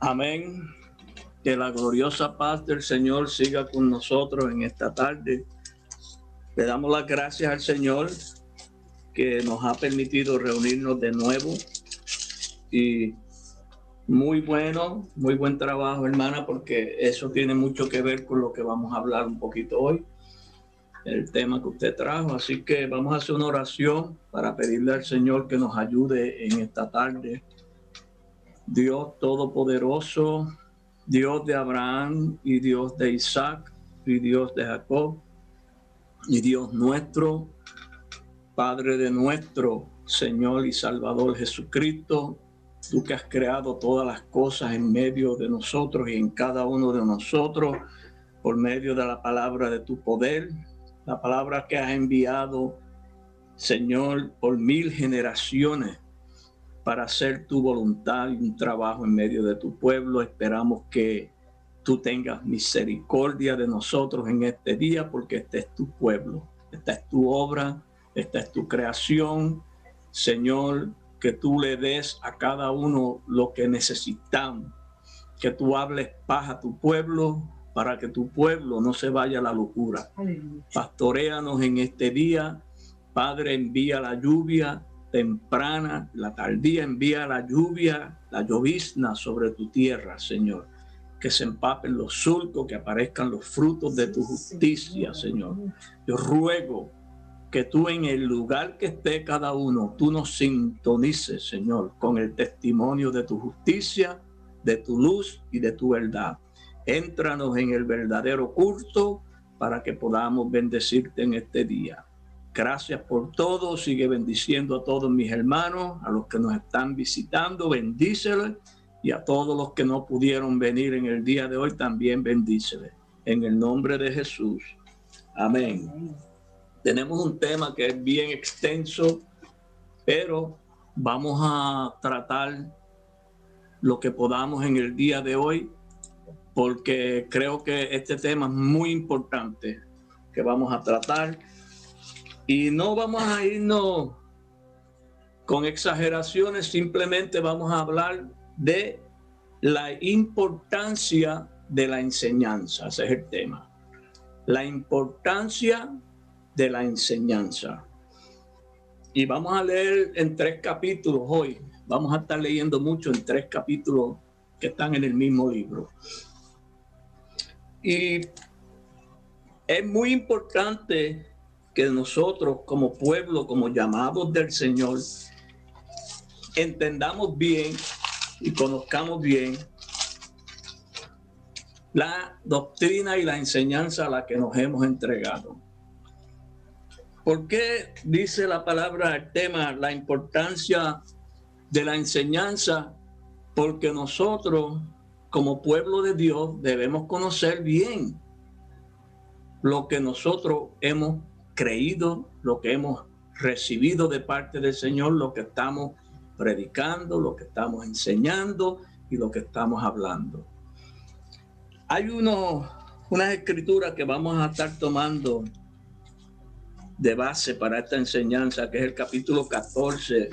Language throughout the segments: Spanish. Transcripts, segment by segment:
Amén. Que la gloriosa paz del Señor siga con nosotros en esta tarde. Le damos las gracias al Señor que nos ha permitido reunirnos de nuevo. Y muy buen trabajo, hermana, porque eso tiene mucho que ver con lo que vamos a hablar un poquito hoy, el tema que usted trajo. Así que vamos a hacer una oración para pedirle al Señor que nos ayude en esta tarde. Dios Todopoderoso, Dios de Abraham y Dios de Isaac y Dios de Jacob y Dios nuestro, Padre de nuestro Señor y Salvador Jesucristo, tú que has creado todas las cosas en medio de nosotros y en cada uno de nosotros, por medio de la palabra de tu poder, la palabra que has enviado, Señor, por 1000 generaciones, para hacer tu voluntad y un trabajo en medio de tu pueblo. Esperamos que tú tengas misericordia de nosotros en este día, porque este es tu pueblo, esta es tu obra, esta es tu creación. Señor, que tú le des a cada uno lo que necesitamos, que tú hables paz a tu pueblo, para que tu pueblo no se vaya a la locura. Pastoréanos en este día, Padre, envía la lluvia temprana, la tardía, envía la lluvia, la llovizna sobre tu tierra, Señor. Que se empapen los surcos, que aparezcan los frutos de tu justicia, Señor. Yo ruego que tú en el lugar que esté cada uno, tú nos sintonices, Señor, con el testimonio de tu justicia, de tu luz y de tu verdad. Éntranos en el verdadero culto para que podamos bendecirte en este día. Gracias por todo. Sigue bendiciendo a todos mis hermanos, a los que nos están visitando, bendíceles, y a todos los que no pudieron venir en el día de hoy, también bendíceles. En el nombre de Jesús. Amén. Tenemos un tema que es bien extenso, pero vamos a tratar lo que podamos en el día de hoy, porque creo que este tema es muy importante que vamos a tratar. Y no vamos a irnos con exageraciones, simplemente vamos a hablar de la importancia de la enseñanza. Ese es el tema. La importancia de la enseñanza. Y vamos a leer en 3 capítulos hoy. Vamos a estar leyendo mucho en 3 capítulos que están en el mismo libro. Y es muy importante que nosotros como pueblo, como llamados del Señor, entendamos bien y conozcamos bien la doctrina y la enseñanza a la que nos hemos entregado. ¿Por qué dice la palabra, el tema, la importancia de la enseñanza? Porque nosotros, como pueblo de Dios, debemos conocer bien lo que nosotros hemos creído, lo que hemos recibido de parte del Señor, lo que estamos predicando, lo que estamos enseñando y lo que estamos hablando. Hay unas escrituras que vamos a estar tomando de base para esta enseñanza, que es el capítulo 14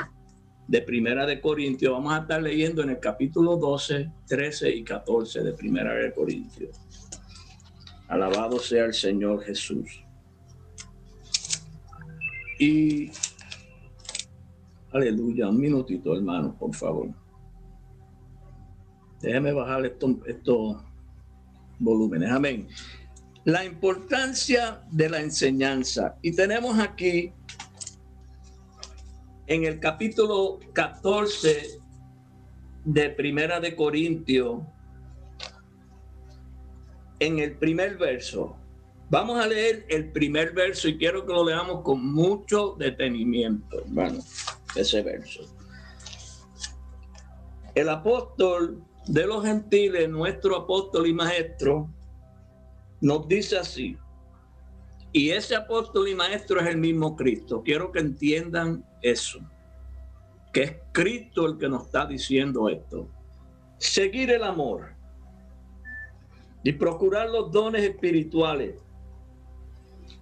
de Primera de Corintios. Vamos a estar leyendo en el capítulo 12, 13 y 14 de Primera de Corintios. Alabado sea el Señor Jesús. Y aleluya, un minutito, hermano, por favor. Déjeme bajar estos volúmenes. Amén. La importancia de la enseñanza. Y tenemos aquí en el capítulo 14 de Primera de Corintios, en el primer verso. Vamos a leer el primer verso y quiero que lo leamos con mucho detenimiento, hermano, ese verso. El apóstol de los gentiles, nuestro apóstol y maestro, nos dice así, y ese apóstol y maestro es el mismo Cristo. Quiero que entiendan eso, que es Cristo el que nos está diciendo esto. Seguir el amor y procurar los dones espirituales,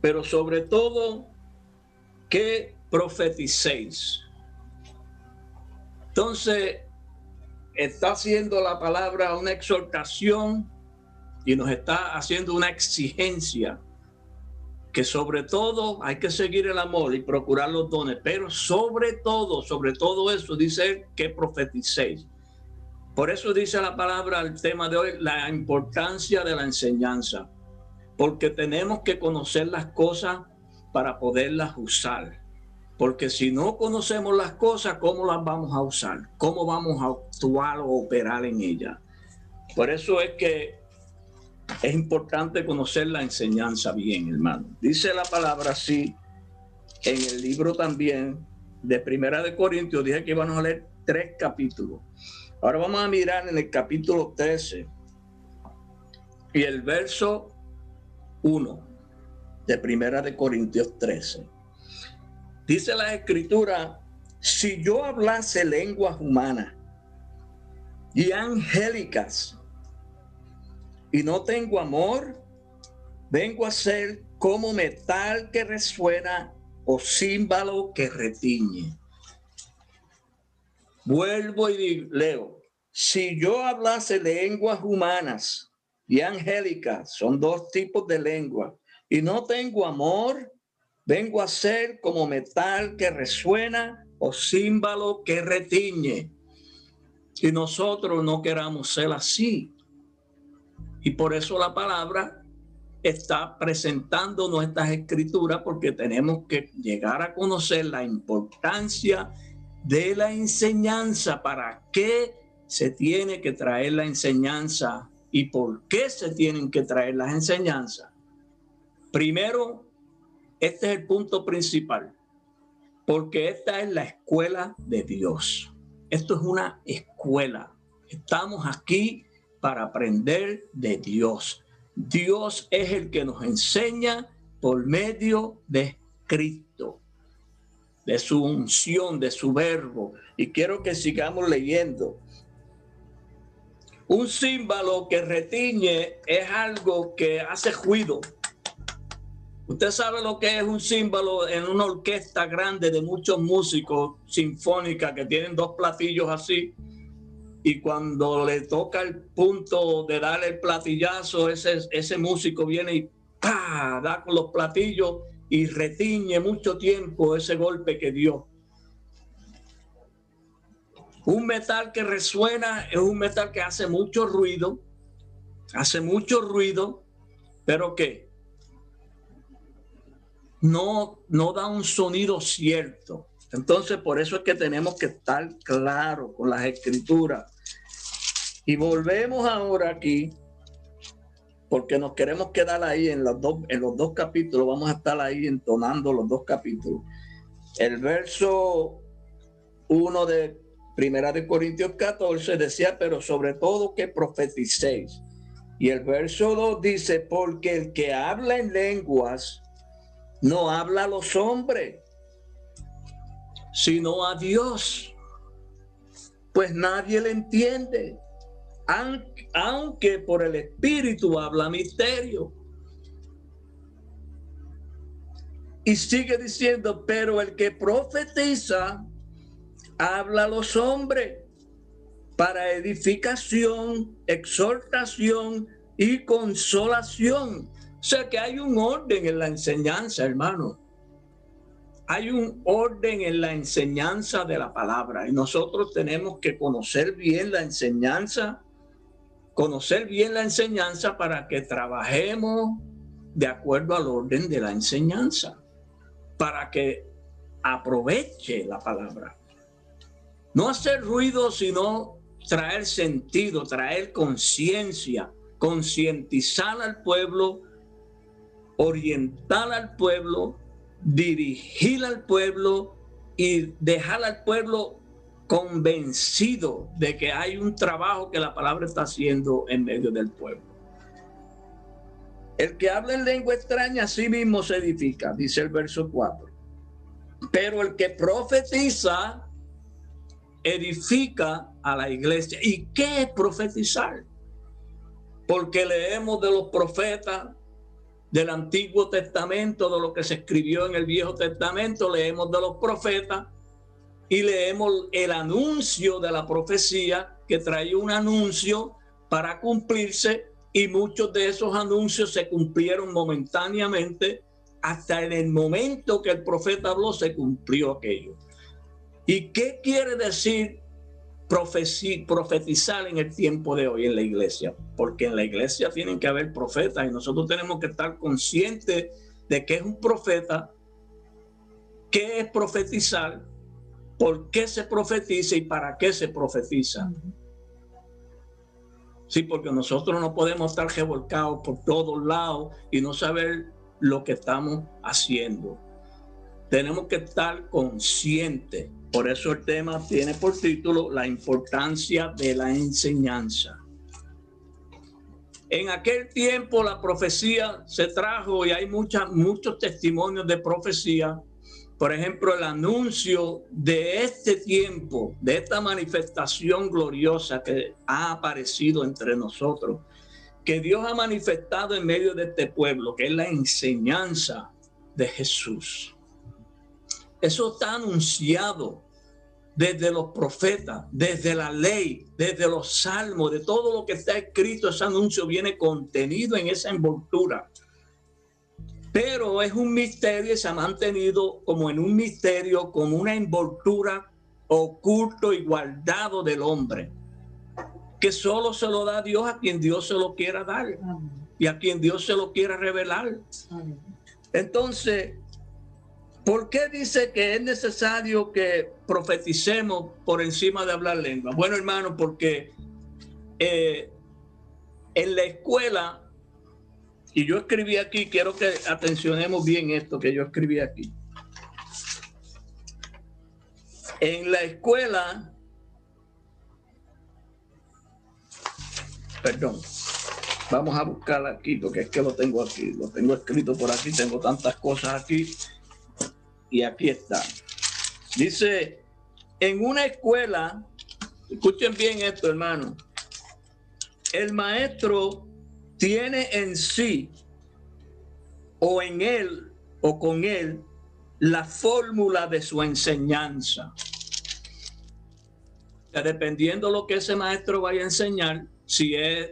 pero sobre todo que profeticéis. Entonces, está haciendo la palabra una exhortación y nos está haciendo una exigencia que sobre todo hay que seguir el amor y procurar los dones, pero sobre todo eso dice que profeticéis. Por eso dice la palabra, el tema de hoy, la importancia de la enseñanza, porque tenemos que conocer las cosas para poderlas usar. Porque si no conocemos las cosas, ¿cómo las vamos a usar? ¿Cómo vamos a actuar o operar en ellas? Por eso es que es importante conocer la enseñanza bien, hermano. Dice la palabra así en el libro también de Primera de Corintios. Dije que íbamos a leer 3 capítulos. Ahora vamos a mirar en el capítulo 13 y el verso 1 de Primera de Corintios 13. Dice la Escritura: si yo hablase lenguas humanas y angélicas y no tengo amor, vengo a ser como metal que resuena o címbalo que retiñe. Vuelvo y leo: si yo hablase lenguas humanas y angélicas, son 2 tipos de lengua, y no tengo amor, vengo a ser como metal que resuena o címbalo que retiñe. Y nosotros no queramos ser así. Y por eso la palabra está presentando nuestras escrituras, porque tenemos que llegar a conocer la importancia de la enseñanza, para qué se tiene que traer la enseñanza y por qué se tienen que traer las enseñanzas. Primero, este es el punto principal, porque esta es la escuela de Dios. Esto es una escuela. Estamos aquí para aprender de Dios. Dios es el que nos enseña por medio de Cristo, de su unción, de su verbo. Y quiero que sigamos leyendo. Un címbalo que retiñe es algo que hace ruido. Usted sabe lo que es un címbalo en una orquesta grande de muchos músicos sinfónica que tienen 2 platillos así. Y cuando le toca el punto de dar el platillazo, ese músico viene y ¡pah!, da con los platillos y retiñe mucho tiempo ese golpe que dio. Un metal que resuena es un metal que hace mucho ruido, pero que no da un sonido cierto. Entonces, por eso es que tenemos que estar claros con las escrituras. Y volvemos ahora aquí, porque nos queremos quedar ahí en los dos capítulos. Vamos a estar ahí entonando los 2 capítulos. El verso 1 de Primera de Corintios 14 decía: pero sobre todo que profeticéis. Y el verso 2 dice: porque el que habla en lenguas no habla a los hombres, sino a Dios, pues nadie le entiende, aunque por el Espíritu habla misterio. Y sigue diciendo: pero el que profetiza habla a los hombres para edificación, exhortación y consolación. O sea que hay un orden en la enseñanza, hermano. Hay un orden en la enseñanza de la palabra, y nosotros tenemos que conocer bien la enseñanza para que trabajemos de acuerdo al orden de la enseñanza, para que aproveche la palabra. No hacer ruido, sino traer sentido, traer conciencia, concientizar al pueblo, orientar al pueblo, dirigir al pueblo y dejar al pueblo convencido de que hay un trabajo que la palabra está haciendo en medio del pueblo. El que habla en lengua extraña a sí mismo se edifica, dice el verso 4. Pero el que profetiza edifica a la iglesia. ¿Y qué es profetizar? Porque leemos de los profetas del Antiguo Testamento, de lo que se escribió en el Viejo Testamento, leemos de los profetas, y leemos el anuncio de la profecía que traía un anuncio para cumplirse, y muchos de esos anuncios se cumplieron momentáneamente. Hasta en el momento que el profeta habló se cumplió aquello. ¿Y qué quiere decir profetizar en el tiempo de hoy en la iglesia? Porque en la iglesia tienen que haber profetas y nosotros tenemos que estar conscientes de qué es un profeta, qué es profetizar, por qué se profetiza y para qué se profetiza. Sí, porque nosotros no podemos estar revolcados por todos lados y no saber lo que estamos haciendo. Tenemos que estar conscientes. Por eso el tema tiene por título la importancia de la enseñanza. En aquel tiempo la profecía se trajo y hay muchos testimonios de profecía. Por ejemplo, el anuncio de este tiempo, de esta manifestación gloriosa que ha aparecido entre nosotros, que Dios ha manifestado en medio de este pueblo, que es la enseñanza de Jesús. Eso está anunciado desde los profetas, desde la ley, desde los salmos, de todo lo que está escrito. Ese anuncio viene contenido en esa envoltura. Pero es un misterio y se ha mantenido como en un misterio, como una envoltura oculto y guardado del hombre, que solo se lo da Dios a quien Dios se lo quiera dar y a quien Dios se lo quiera revelar. Entonces, ¿por qué dice que es necesario que profeticemos por encima de hablar lengua? Bueno, hermano, porque en la escuela, y yo escribí aquí, quiero que atencionemos bien esto que yo escribí aquí. En la escuela, perdón, vamos a buscarla aquí, porque es que lo tengo aquí, lo tengo escrito por aquí, tengo tantas cosas aquí, y aquí está. Dice, en una escuela, escuchen bien esto, hermano, el maestro tiene en sí, o en él, o con él, la fórmula de su enseñanza. Dependiendo lo que ese maestro vaya a enseñar, si es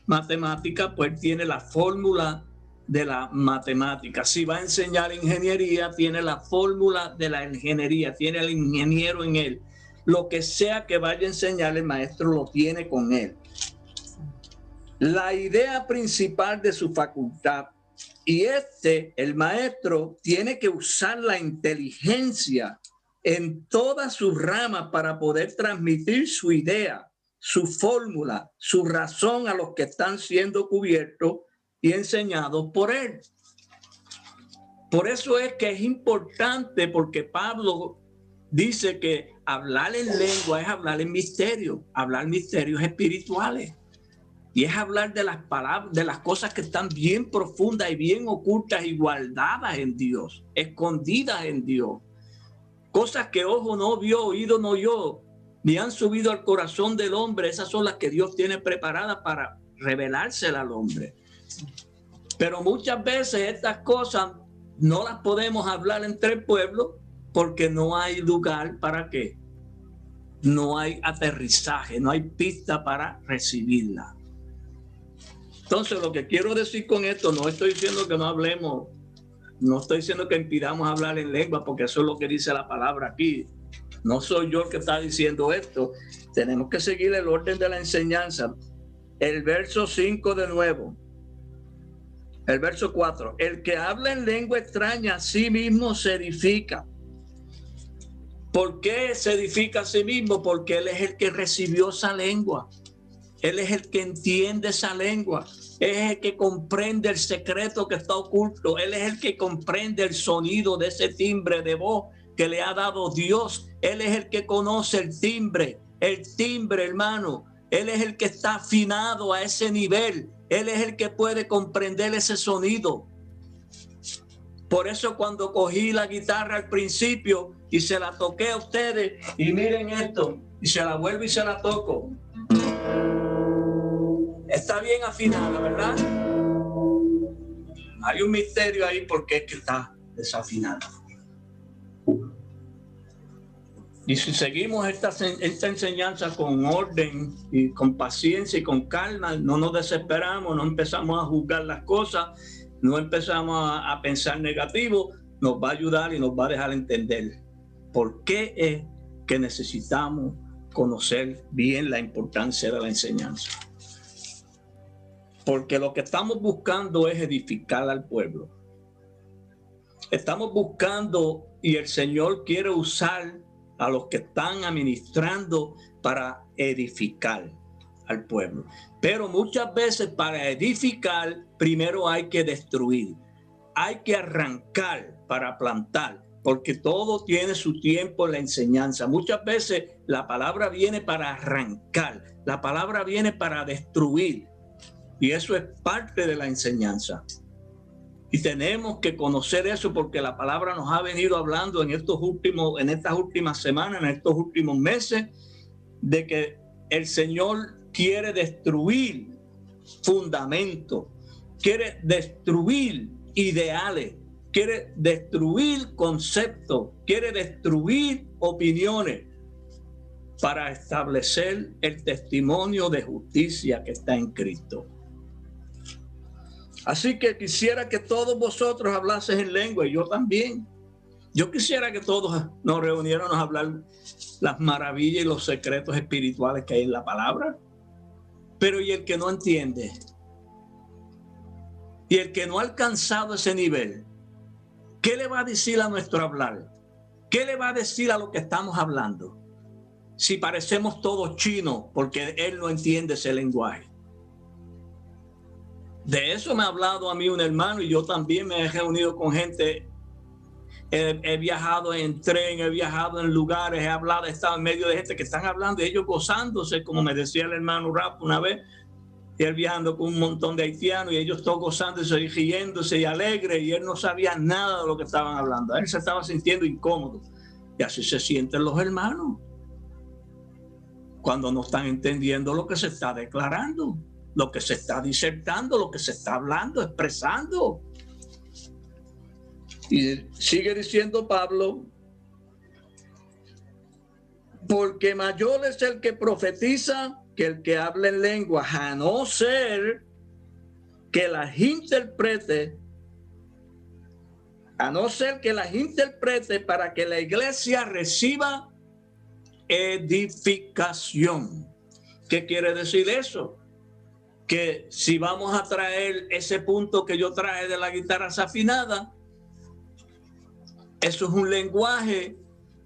matemática, pues tiene la fórmula de la matemática. Si va a enseñar ingeniería, tiene la fórmula de la ingeniería, tiene el ingeniero en él. Lo que sea que vaya a enseñar, el maestro lo tiene con él. La idea principal de su facultad, y el maestro, tiene que usar la inteligencia en todas sus ramas para poder transmitir su idea, su fórmula, su razón a los que están siendo cubiertos y enseñados por él. Por eso es que es importante, porque Pablo dice que hablar en lengua es hablar en misterio, hablar misterios espirituales. Y es hablar de las palabras, de las cosas que están bien profundas y bien ocultas y guardadas en Dios, escondidas en Dios. Cosas que ojo no vio, oído no oyó, ni han subido al corazón del hombre. Esas son las que Dios tiene preparadas para revelárselas al hombre. Pero muchas veces estas cosas no las podemos hablar entre el pueblo porque no hay lugar para qué. No hay aterrizaje, no hay pista para recibirla. Entonces, lo que quiero decir con esto, no estoy diciendo que no hablemos, no estoy diciendo que impidamos hablar en lengua, porque eso es lo que dice la palabra aquí. No soy yo el que está diciendo esto. Tenemos que seguir el orden de la enseñanza. El verso 5 de nuevo. El verso 4. El que habla en lengua extraña a sí mismo se edifica. ¿Por qué se edifica a sí mismo? Porque él es el que recibió esa lengua. Él es el que entiende esa lengua. Es el que comprende el secreto que está oculto. Él es el que comprende el sonido de ese timbre de voz que le ha dado Dios. Él es el que conoce el timbre, hermano. Él es el que está afinado a ese nivel. Él es el que puede comprender ese sonido. Por eso cuando cogí la guitarra al principio y se la toqué a ustedes, y miren esto, y se la vuelvo y se la toco. Está bien afinada, ¿verdad? Hay un misterio ahí porque es que está desafinada. Y si seguimos esta enseñanza con orden y con paciencia y con calma, no nos desesperamos, no empezamos a juzgar las cosas, no empezamos a pensar negativo, nos va a ayudar y nos va a dejar entender por qué es que necesitamos conocer bien la importancia de la enseñanza. Porque lo que estamos buscando es edificar al pueblo. Estamos buscando y el Señor quiere usar a los que están administrando para edificar al pueblo. Pero muchas veces para edificar primero hay que destruir, hay que arrancar para plantar, porque todo tiene su tiempo en la enseñanza. Muchas veces la palabra viene para arrancar, la palabra viene para destruir, y eso es parte de la enseñanza. Y tenemos que conocer eso porque la palabra nos ha venido hablando en estas últimas semanas, en estos últimos meses, de que el Señor quiere destruir fundamentos, quiere destruir ideales, quiere destruir conceptos, quiere destruir opiniones para establecer el testimonio de justicia que está en Cristo. Así que quisiera que todos vosotros hablases en lengua, y yo también. Yo quisiera que todos nos reuniéramos a hablar las maravillas y los secretos espirituales que hay en la palabra. Pero ¿y el que no entiende? ¿Y el que no ha alcanzado ese nivel? ¿Qué le va a decir a nuestro hablar? ¿Qué le va a decir a lo que estamos hablando? Si parecemos todos chinos porque él no entiende ese lenguaje. De eso me ha hablado a mí un hermano y yo también me he reunido con gente. He viajado en tren, he viajado en lugares, he estado en medio de gente que están hablando, ellos gozándose, como me decía el hermano Rafa una vez, y él viajando con un montón de haitianos y ellos todos gozándose y riéndose y alegres, y él no sabía nada de lo que estaban hablando. Él se estaba sintiendo incómodo. Y así se sienten los hermanos cuando no están entendiendo lo que se está declarando, lo que se está disertando, lo que se está hablando, expresando. Y sigue diciendo Pablo, porque mayor es el que profetiza que el que habla en lenguas, a no ser que las interprete, para que la iglesia reciba edificación. ¿Qué quiere decir eso? Que si vamos a traer ese punto que yo traje de la guitarra desafinada, eso es un lenguaje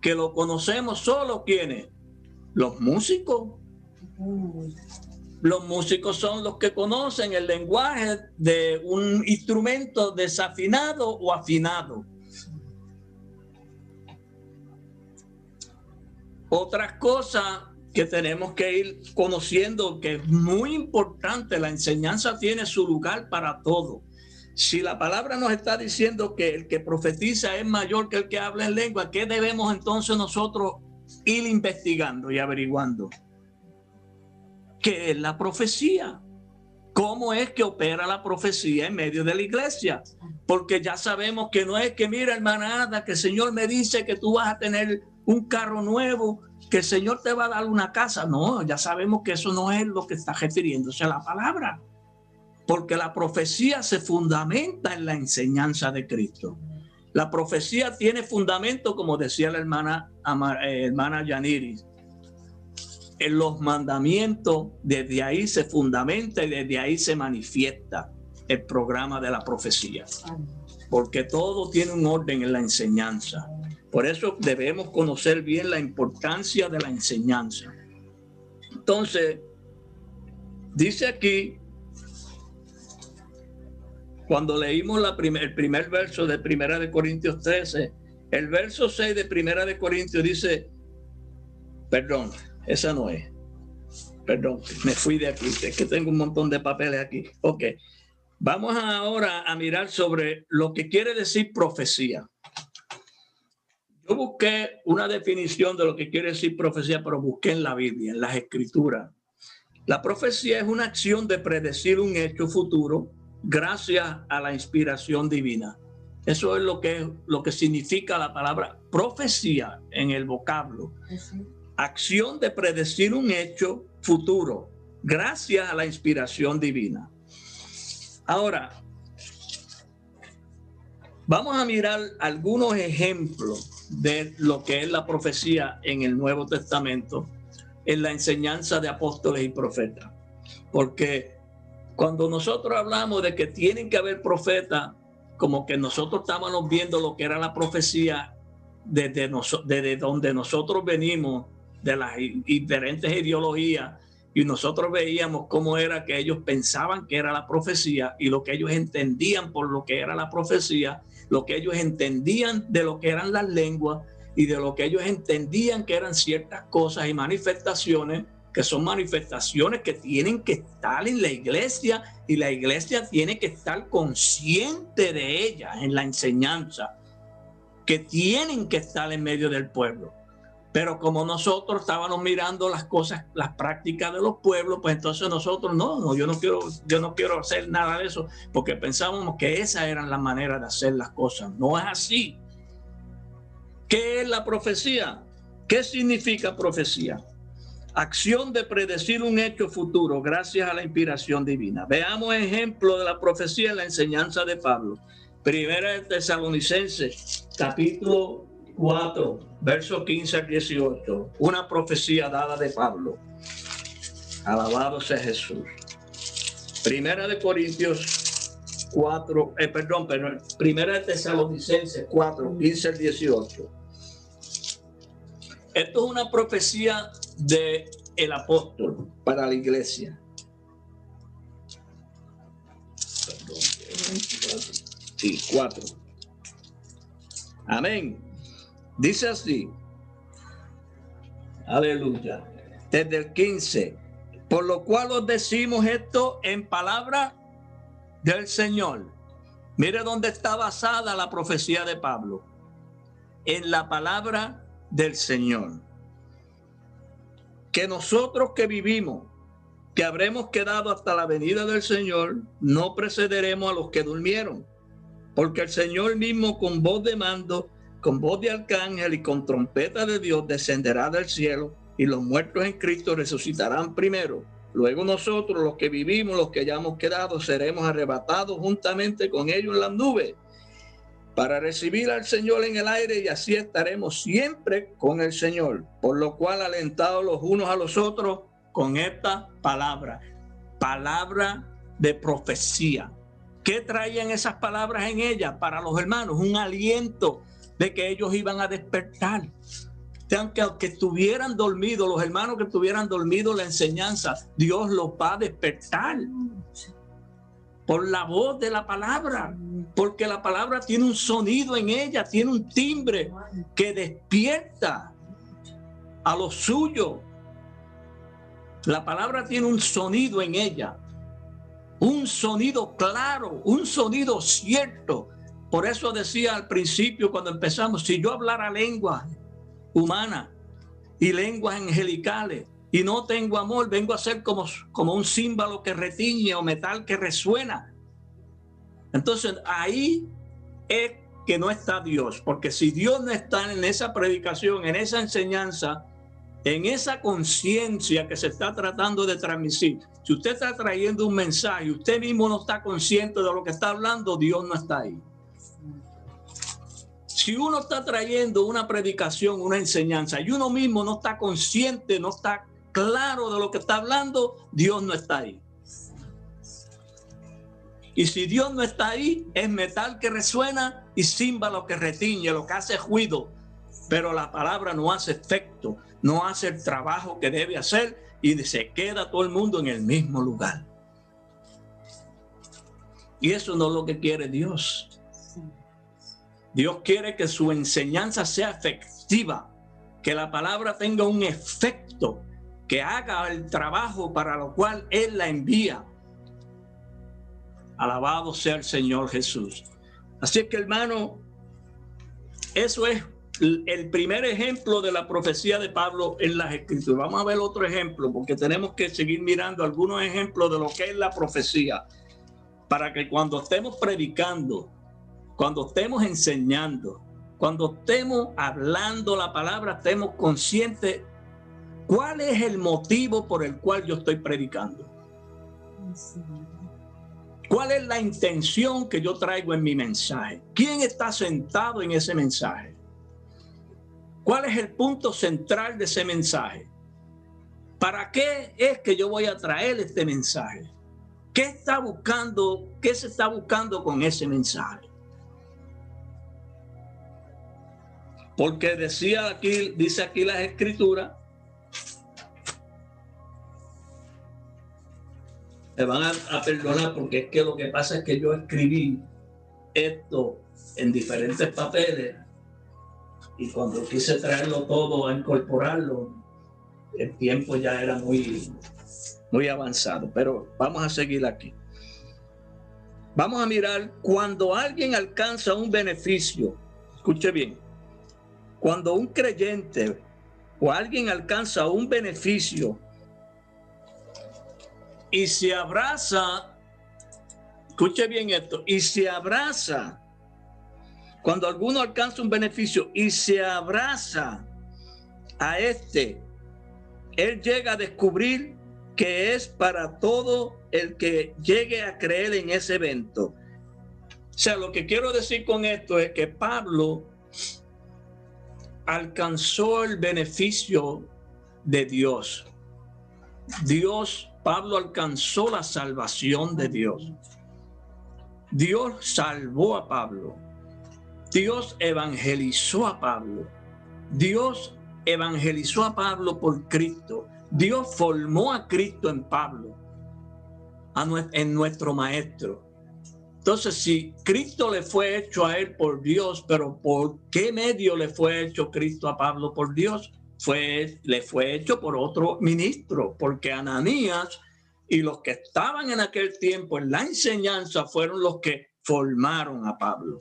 que lo conocemos solo ¿quiénes? Los músicos. Los músicos son los que conocen el lenguaje de un instrumento desafinado o afinado. Otras cosas que tenemos que ir conociendo, que es muy importante, la enseñanza tiene su lugar para todo. Si la palabra nos está diciendo que el que profetiza es mayor que el que habla en lengua, ¿qué debemos entonces nosotros ir investigando y averiguando? ¿Qué es la profecía? ¿Cómo es que opera la profecía en medio de la iglesia? Porque ya sabemos que no es que, mira, hermana Ada, que el Señor me dice que tú vas a tener un carro nuevo, que el Señor te va a dar una casa. No, ya sabemos que eso no es lo que está refiriéndose a la palabra. Porque la profecía se fundamenta en la enseñanza de Cristo. La profecía tiene fundamento, como decía la hermana Yaniris, en los mandamientos. Desde ahí se fundamenta y desde ahí se manifiesta el programa de la profecía. Porque todo tiene un orden en la enseñanza. Por eso debemos conocer bien la importancia de la enseñanza. Entonces, dice aquí, cuando leímos el primer verso de 1 Corintios 13, el verso 6 de 1 Corintios dice, perdón, esa no es. Perdón, me fui de aquí, es que tengo un montón de papeles aquí. Ok, vamos ahora a mirar sobre lo que quiere decir profecía. Yo busqué una definición de lo que quiere decir profecía, pero busqué en la Biblia, en las Escrituras. La profecía es una acción de predecir un hecho futuro gracias a la inspiración divina. Eso es lo que significa la palabra profecía en el vocablo. Acción de predecir un hecho futuro, gracias a la inspiración divina. Ahora, vamos a mirar algunos ejemplos de lo que es la profecía en el Nuevo Testamento, en la enseñanza de apóstoles y profetas. Porque cuando nosotros hablamos de que tienen que haber profetas, como que nosotros estábamos viendo lo que era la profecía desde donde nosotros venimos, de las diferentes ideologías, y nosotros veíamos cómo era que ellos pensaban que era la profecía y lo que ellos entendían por lo que era la profecía, lo que ellos entendían de lo que eran las lenguas y de lo que ellos entendían que eran ciertas cosas y manifestaciones, que son manifestaciones que tienen que estar en la iglesia, y la iglesia tiene que estar consciente de ellas en la enseñanza, que tienen que estar en medio del pueblo. Pero como nosotros estábamos mirando las cosas, las prácticas de los pueblos, pues entonces nosotros yo no quiero hacer nada de eso, porque pensábamos que esas eran las maneras de hacer las cosas. No es así. ¿Qué es la profecía? ¿Qué significa profecía? Acción de predecir un hecho futuro gracias a la inspiración divina. Veamos ejemplo de la profecía en la enseñanza de Pablo. Primera de Tesalonicenses, capítulo 4, versos 15 al 18. Una profecía dada de Pablo. Alabado sea Jesús. Primera de Corintios 4, Primera de Tesalonicenses 4, 15 al 18. Esto es una profecía del apóstol para la iglesia. Sí, 4. Amén. Dice así. Aleluya. Desde el 15. Por lo cual os decimos esto en palabra del Señor. Mire dónde está basada la profecía de Pablo. En la palabra del Señor. Que nosotros que vivimos, que habremos quedado hasta la venida del Señor, no precederemos a los que durmieron. Porque el Señor mismo con voz de mando, con voz de arcángel y con trompeta de Dios descenderá del cielo, y los muertos en Cristo resucitarán primero. Luego nosotros, los que vivimos, los que hayamos quedado, seremos arrebatados juntamente con ellos en las nubes, para recibir al Señor en el aire, y así estaremos siempre con el Señor. Por lo cual, alentados los unos a los otros con esta palabra de profecía. ¿Qué traían esas palabras en ellas para los hermanos? Un aliento de que ellos iban a despertar. Aunque estuvieran dormidos, los hermanos que estuvieran dormidos, la enseñanza, Dios los va a despertar por la voz de la palabra, porque la palabra tiene un sonido en ella, tiene un timbre que despierta a los suyos. La palabra tiene un sonido en ella, un sonido claro, un sonido cierto. Por eso decía al principio cuando empezamos, si yo hablara lenguas humanas y lenguas angelicales y no tengo amor, vengo a ser como un címbalo que retiñe o metal que resuena. Entonces ahí es que no está Dios, porque si Dios no está en esa predicación, en esa enseñanza, en esa conciencia que se está tratando de transmitir, si usted está trayendo un mensaje y usted mismo no está consciente de lo que está hablando, Dios no está ahí. Si uno está trayendo una predicación, una enseñanza, y uno mismo no está consciente, no está claro de lo que está hablando, Dios no está ahí. Y si Dios no está ahí, es metal que resuena y címbalo que retiñe, lo que hace ruido. Pero la palabra no hace efecto, no hace el trabajo que debe hacer, y se queda todo el mundo en el mismo lugar. Y eso no es lo que quiere Dios. Dios quiere que su enseñanza sea efectiva, que la palabra tenga un efecto, que haga el trabajo para lo cual Él la envía. Alabado sea el Señor Jesús. Así es que, hermano, eso es el primer ejemplo de la profecía de Pablo en las Escrituras. Vamos a ver otro ejemplo, porque tenemos que seguir mirando algunos ejemplos de lo que es la profecía, para que cuando estemos predicando, cuando estemos enseñando, cuando estemos hablando la palabra, estemos conscientes cuál es el motivo por el cual yo estoy predicando. ¿Cuál es la intención que yo traigo en mi mensaje? ¿Quién está sentado en ese mensaje? ¿Cuál es el punto central de ese mensaje? ¿Para qué es que yo voy a traer este mensaje? ¿Qué está buscando? ¿Qué se está buscando con ese mensaje? Porque dice aquí las escrituras, me van a perdonar porque es que lo que pasa es que yo escribí esto en diferentes papeles y cuando quise traerlo todo a incorporarlo, el tiempo ya era muy avanzado, pero vamos a seguir aquí. Vamos a mirar cuando alguien alcanza un beneficio. Escuche bien. Cuando un creyente o alguien alcanza un beneficio y se abraza, escuche bien esto, y se abraza, cuando alguno alcanza un beneficio y se abraza a este, él llega a descubrir que es para todo el que llegue a creer en ese evento. O sea, lo que quiero decir con esto es que Pablo alcanzó el beneficio de Dios. Pablo alcanzó la salvación de Dios. Dios salvó a Pablo. Dios evangelizó a Pablo. Dios evangelizó a Pablo por Cristo. Dios formó a Cristo en Pablo, en nuestro maestro. Entonces, si Cristo le fue hecho a él por Dios, pero ¿por qué medio le fue hecho Cristo a Pablo por Dios? Le fue hecho por otro ministro, porque Ananías y los que estaban en aquel tiempo en la enseñanza fueron los que formaron a Pablo.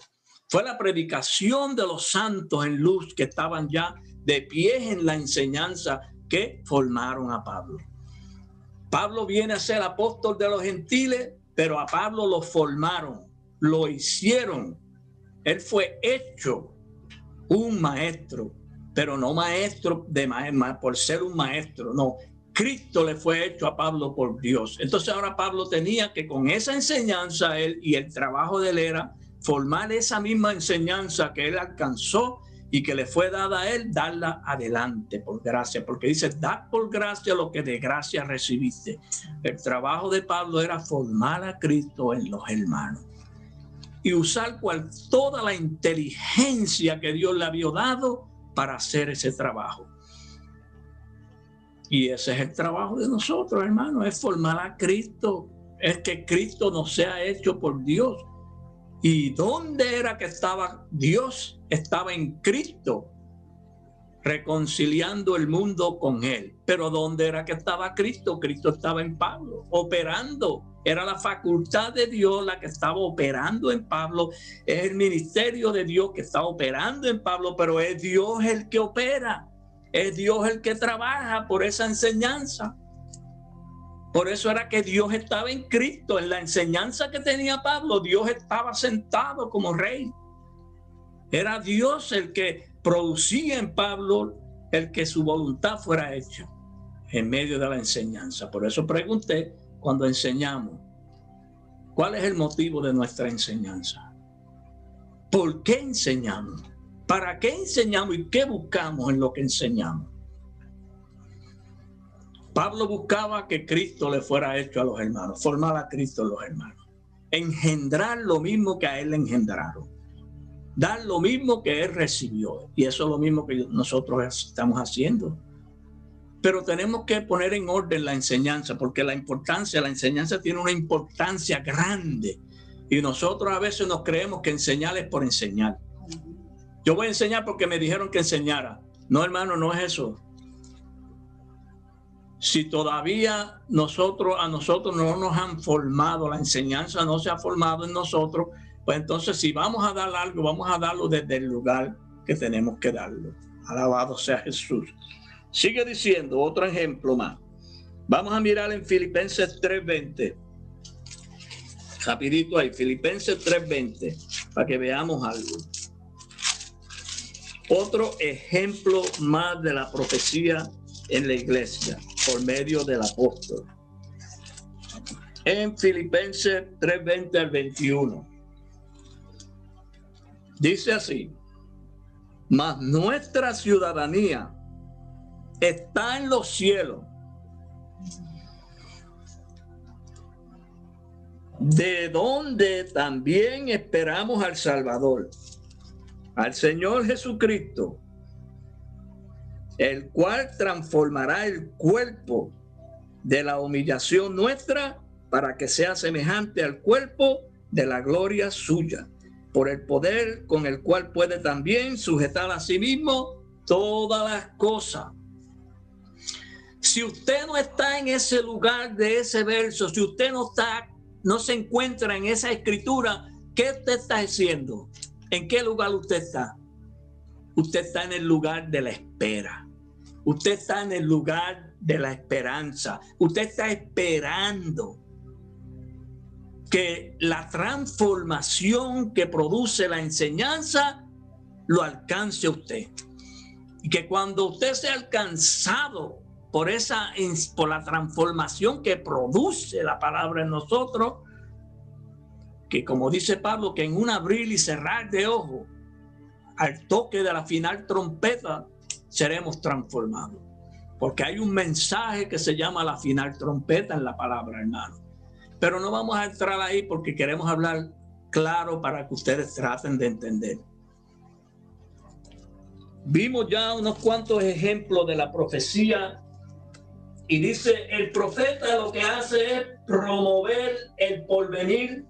Fue la predicación de los santos en luz que estaban ya de pie en la enseñanza que formaron a Pablo. Pablo viene a ser apóstol de los gentiles, pero a Pablo lo formaron, lo hicieron. Él fue hecho un maestro, pero no maestro por ser un maestro, no. Cristo le fue hecho a Pablo por Dios. Entonces ahora Pablo tenía que con esa enseñanza él y el trabajo de él era formar esa misma enseñanza que él alcanzó y que le fue dada a él, darla adelante por gracia, porque dice, da por gracia lo que de gracia recibiste. El trabajo de Pablo era formar a Cristo en los hermanos y usar toda la inteligencia que Dios le había dado para hacer ese trabajo. Y ese es el trabajo de nosotros, hermanos, es formar a Cristo, es que Cristo nos sea hecho por Dios. ¿Y dónde era que estaba Dios? Estaba en Cristo, reconciliando el mundo con él. Pero ¿dónde era que estaba Cristo? Cristo estaba en Pablo, operando. Era la facultad de Dios la que estaba operando en Pablo. Es el ministerio de Dios que está operando en Pablo, pero es Dios el que opera. Es Dios el que trabaja por esa enseñanza. Por eso era que Dios estaba en Cristo. En la enseñanza que tenía Pablo, Dios estaba sentado como rey. Era Dios el que producía en Pablo el que su voluntad fuera hecha en medio de la enseñanza. Por eso pregunté cuando enseñamos, ¿cuál es el motivo de nuestra enseñanza? ¿Por qué enseñamos? ¿Para qué enseñamos y qué buscamos en lo que enseñamos? Pablo buscaba que Cristo le fuera hecho a los hermanos, formar a Cristo en los hermanos, engendrar lo mismo que a él le engendraron, dar lo mismo que él recibió, y eso es lo mismo que nosotros estamos haciendo. Pero tenemos que poner en orden la enseñanza, porque la enseñanza tiene una importancia grande, y nosotros a veces nos creemos que enseñar es por enseñar. Yo voy a enseñar porque me dijeron que enseñara. No, hermano, no es eso. Si todavía a nosotros no nos han formado, la enseñanza no se ha formado en nosotros, pues entonces si vamos a dar algo, vamos a darlo desde el lugar que tenemos que darlo. Alabado sea Jesús. Sigue diciendo otro ejemplo más. Vamos a mirar en Filipenses 3:20. Rapidito ahí, Filipenses 3:20. para que veamos algo. Otro ejemplo más de la profecía en la iglesia por medio del apóstol. En Filipenses 3:20 al 21. Dice así: mas nuestra ciudadanía está en los cielos, de donde también esperamos al Salvador, al Señor Jesucristo, el cual transformará el cuerpo de la humillación nuestra para que sea semejante al cuerpo de la gloria suya, por el poder con el cual puede también sujetar a sí mismo todas las cosas. Si usted no está en ese lugar de ese verso, si usted no se encuentra en esa escritura, ¿qué usted está haciendo? ¿En qué lugar usted está? Usted está en el lugar de la espera. Usted está en el lugar de la esperanza. Usted está esperando que la transformación que produce la enseñanza lo alcance a usted. Y que cuando usted sea alcanzado por la transformación que produce la palabra en nosotros, que como dice Pablo, que en un abrir y cerrar de ojos, al toque de la final trompeta, seremos transformados. Porque hay un mensaje que se llama la final trompeta en la palabra, hermano. Pero no vamos a entrar ahí porque queremos hablar claro para que ustedes traten de entender. Vimos ya unos cuantos ejemplos de la profecía y dice, el profeta lo que hace es promover el porvenir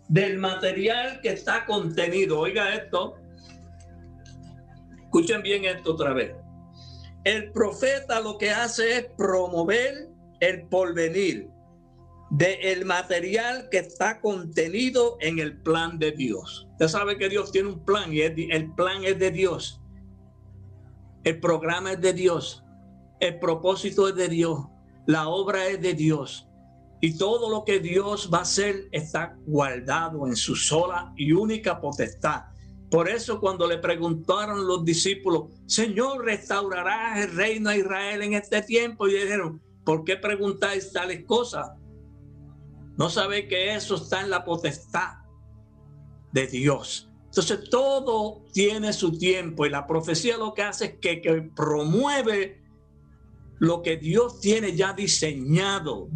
del material que está contenido. Oiga esto, escuchen bien esto otra vez. El profeta lo que hace es promover el porvenir del material que está contenido en el plan de Dios. Usted sabe que Dios tiene un plan y el plan es de Dios. El programa es de Dios. El propósito es de Dios. La obra es de Dios. Y todo lo que Dios va a hacer está guardado en su sola y única potestad. Por eso cuando le preguntaron los discípulos, Señor, ¿restaurarás el reino a Israel en este tiempo? Y dijeron, ¿por qué preguntáis tales cosas? No sabe que eso está en la potestad de Dios. Entonces todo tiene su tiempo y la profecía lo que hace es que promueve lo que Dios tiene ya diseñado,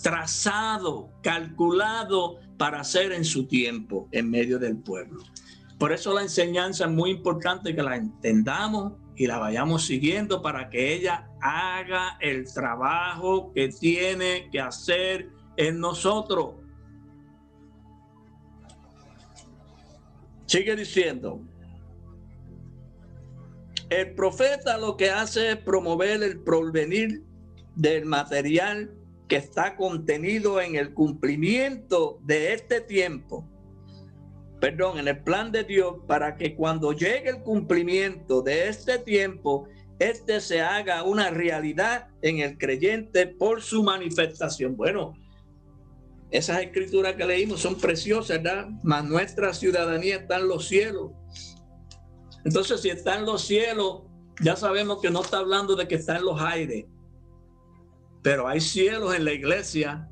trazado, calculado para hacer en su tiempo en medio del pueblo. Por eso la enseñanza es muy importante que la entendamos y la vayamos siguiendo para que ella haga el trabajo que tiene que hacer en nosotros. Sigue diciendo, el profeta lo que hace es promover el porvenir del material que está contenido en el cumplimiento de este tiempo. En el plan de Dios, para que cuando llegue el cumplimiento de este tiempo, este se haga una realidad en el creyente por su manifestación. Bueno, esas escrituras que leímos son preciosas, ¿verdad? Mas nuestra ciudadanía está en los cielos. Entonces, si está en los cielos, ya sabemos que no está hablando de que está en los aires. Pero hay cielos en la iglesia.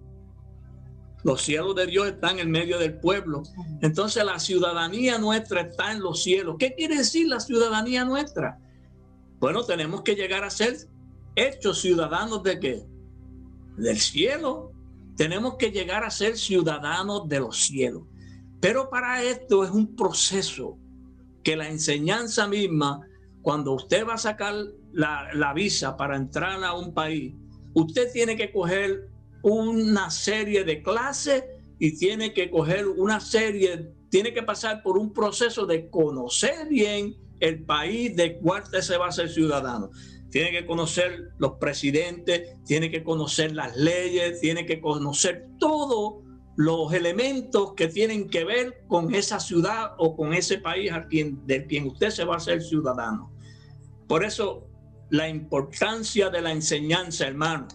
Los cielos de Dios están en medio del pueblo. Entonces la ciudadanía nuestra está en los cielos. ¿Qué quiere decir la ciudadanía nuestra? Bueno, tenemos que llegar a ser hechos ciudadanos ¿de qué? Del cielo. Tenemos que llegar a ser ciudadanos de los cielos. Pero para esto es un proceso que la enseñanza misma, cuando usted va a sacar la visa para entrar a un país, usted tiene que coger una serie de clases y tiene que tiene que pasar por un proceso de conocer bien el país del cual usted se va a ser ciudadano. Tiene que conocer los presidentes, tiene que conocer las leyes, tiene que conocer todos los elementos que tienen que ver con esa ciudad o con ese país del quien usted se va a ser ciudadano. Por eso la importancia de la enseñanza, hermano.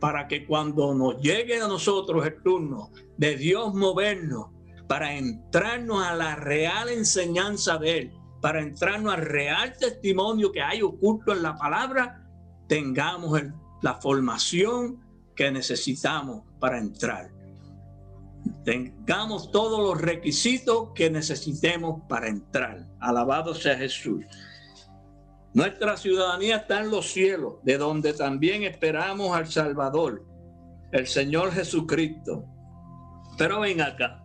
para que cuando nos llegue a nosotros el turno de Dios movernos para entrarnos a la real enseñanza de Él, para entrarnos al real testimonio que hay oculto en la palabra, tengamos la formación que necesitamos para entrar. Tengamos todos los requisitos que necesitemos para entrar. Alabado sea Jesús. Nuestra ciudadanía está en los cielos, de donde también esperamos al Salvador, el Señor Jesucristo. Pero ven acá,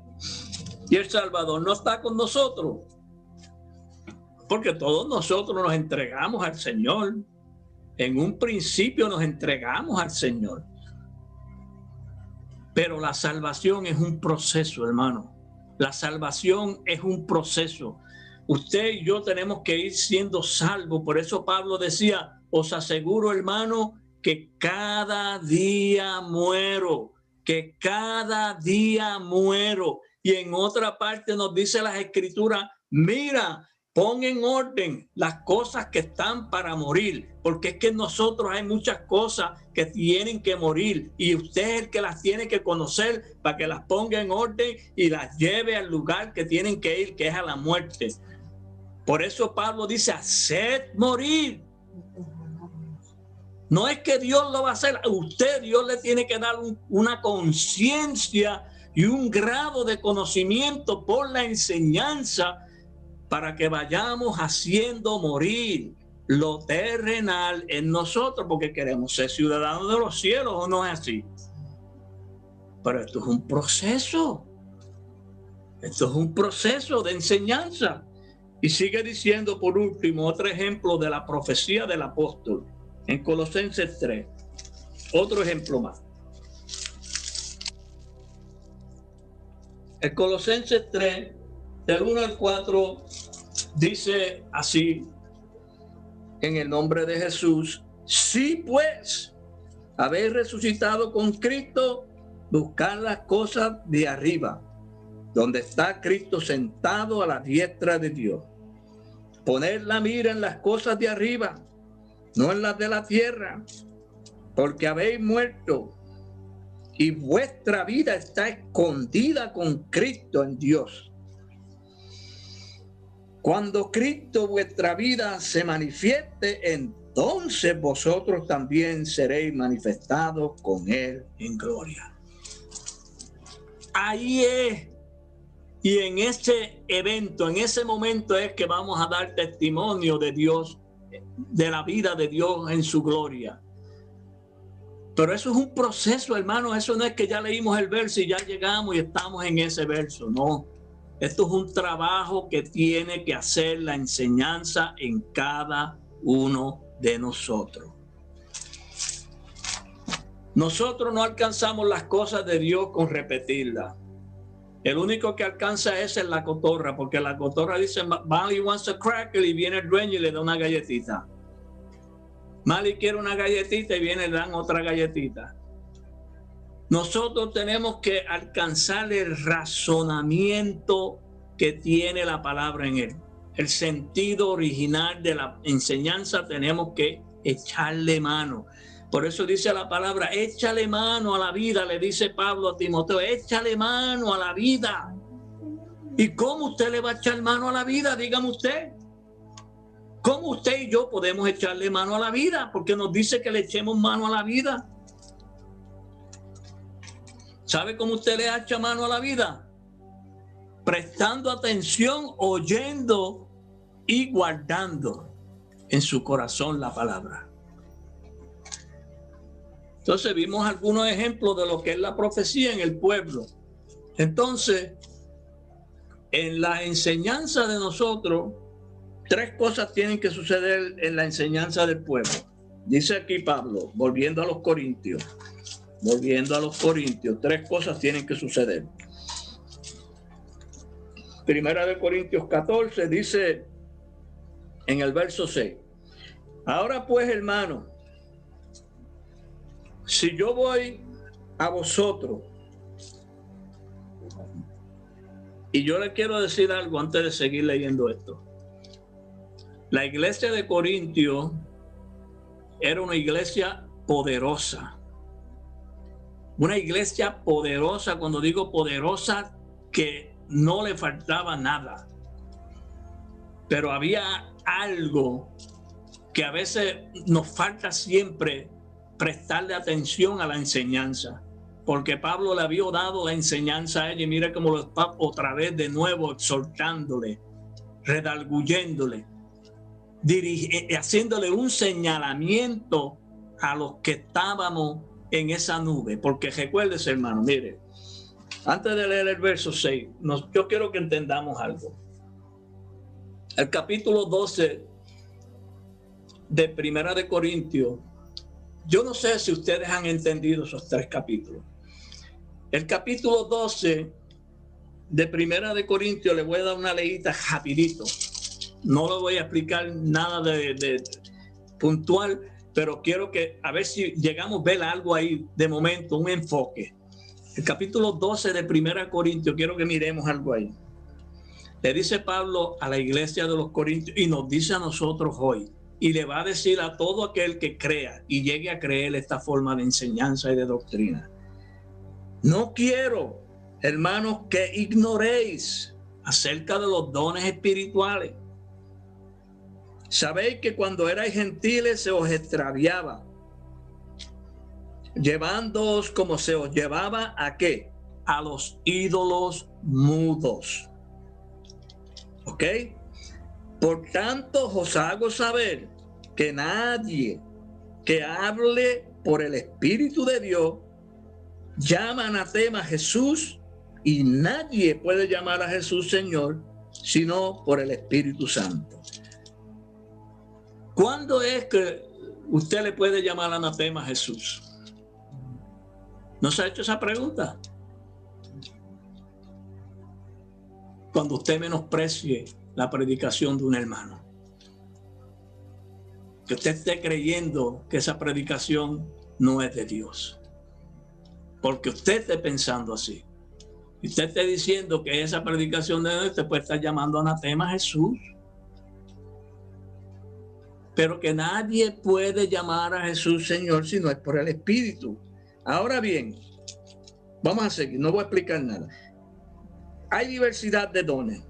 y el Salvador no está con nosotros, porque todos nosotros nos entregamos al Señor. En un principio nos entregamos al Señor. Pero la salvación es un proceso, hermano. La salvación es un proceso. Usted y yo tenemos que ir siendo salvos. Por eso Pablo decía, os aseguro, hermano, que cada día muero, que cada día muero. Y en otra parte nos dice las Escrituras, mira, pon en orden las cosas que están para morir, porque es que en nosotros hay muchas cosas que tienen que morir y usted es el que las tiene que conocer para que las ponga en orden y las lleve al lugar que tienen que ir, que es a la muerte. Por eso Pablo dice, haced morir. No es que Dios lo va a hacer, usted, Dios le tiene que dar una conciencia y un grado de conocimiento por la enseñanza para que vayamos haciendo morir lo terrenal en nosotros, porque queremos ser ciudadanos de los cielos, ¿o no es así? Pero esto es un proceso. Esto es un proceso de enseñanza. Y sigue diciendo por último otro ejemplo de la profecía del apóstol en Colosenses 3. Otro ejemplo más. En Colosenses 3, del 1 al 4, dice así, en el nombre de Jesús, si pues habéis resucitado con Cristo, buscad las cosas de arriba, donde está Cristo sentado a la diestra de Dios. Poned la mira en las cosas de arriba, no en las de la tierra, porque habéis muerto y vuestra vida está escondida con Cristo en Dios. Cuando Cristo vuestra vida se manifieste, entonces vosotros también seréis manifestados con Él en gloria. Ahí es, y en ese evento, en ese momento es que vamos a dar testimonio de Dios, de la vida de Dios en su gloria. Pero eso es un proceso, hermano. Eso no es que ya leímos el verso y ya llegamos y estamos en ese verso, no. Esto es un trabajo que tiene que hacer la enseñanza en cada uno de nosotros. Nosotros no alcanzamos las cosas de Dios con repetirlas. El único que alcanza es la cotorra, porque la cotorra dice, Mali wants a cracker, y viene el dueño y le da una galletita. Mali quiere una galletita y viene y le dan otra galletita. Nosotros tenemos que alcanzar el razonamiento que tiene la palabra en él. El sentido original de la enseñanza tenemos que echarle mano. Por eso dice la palabra, échale mano a la vida, le dice Pablo a Timoteo, échale mano a la vida. ¿Y cómo usted le va a echar mano a la vida? Dígame usted. ¿Cómo usted y yo podemos echarle mano a la vida? Porque nos dice que le echemos mano a la vida. ¿Sabe cómo usted le echa mano a la vida? Prestando atención, oyendo y guardando en su corazón la palabra. Entonces vimos algunos ejemplos de lo que es la profecía en el pueblo. Entonces, en la enseñanza de nosotros, tres cosas tienen que suceder en la enseñanza del pueblo. Dice aquí Pablo, volviendo a los Corintios, tres cosas tienen que suceder. Primera de Corintios 14 dice en el verso 6, ahora pues, hermano, si yo voy a vosotros, y yo le quiero decir algo antes de seguir leyendo esto. La iglesia de Corintios era una iglesia poderosa. Una iglesia poderosa, cuando digo poderosa, que no le faltaba nada. Pero había algo que a veces nos falta siempre, prestarle atención a la enseñanza. Porque Pablo le había dado la enseñanza a ella y mira cómo lo está otra vez de nuevo exhortándole, redarguyéndole, haciéndole un señalamiento a los que estábamos en esa nube. Porque recuérdese, hermano, mire, antes de leer el verso 6, yo quiero que entendamos algo. El capítulo 12 de Primera de Corintios, yo no sé si ustedes han entendido esos 3 capítulos. El capítulo 12 de Primera de Corintios, le voy a dar una leída rapidito. No le voy a explicar nada de puntual, pero quiero que a ver si llegamos a ver algo ahí de momento, un enfoque. El capítulo 12 de Primera Corintios, quiero que miremos algo ahí. Le dice Pablo a la iglesia de los Corintios y nos dice a nosotros hoy, y le va a decir a todo aquel que crea y llegue a creer esta forma de enseñanza y de doctrina. No quiero, hermanos, que ignoréis acerca de los dones espirituales. Sabéis que cuando erais gentiles se os extraviaba, llevándoos como se os llevaba ¿a qué? A los ídolos mudos. ¿Ok? Por tanto os hago saber que nadie que hable por el Espíritu de Dios llama anatema a Jesús, y nadie puede llamar a Jesús Señor sino por el Espíritu Santo. ¿Cuándo es que usted le puede llamar anatema a Jesús? ¿No se ha hecho esa pregunta? Cuando usted menosprecie la predicación de un hermano. Que usted esté creyendo que esa predicación no es de Dios. Porque usted esté pensando así. Y usted esté diciendo que esa predicación de Dios, usted puede estar llamando anatema a Jesús. Pero que nadie puede llamar a Jesús Señor si no es por el Espíritu. Ahora bien, vamos a seguir, no voy a explicar nada. Hay diversidad de dones,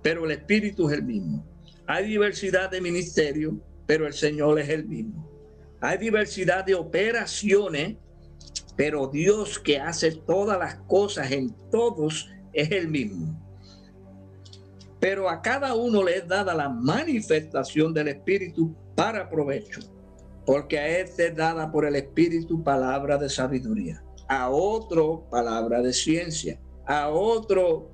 pero el Espíritu es el mismo. Hay diversidad de ministerios, pero el Señor es el mismo. Hay diversidad de operaciones, pero Dios que hace todas las cosas en todos es el mismo. Pero a cada uno le es dada la manifestación del Espíritu para provecho, porque a este es dada por el Espíritu palabra de sabiduría, a otro palabra de ciencia, a otro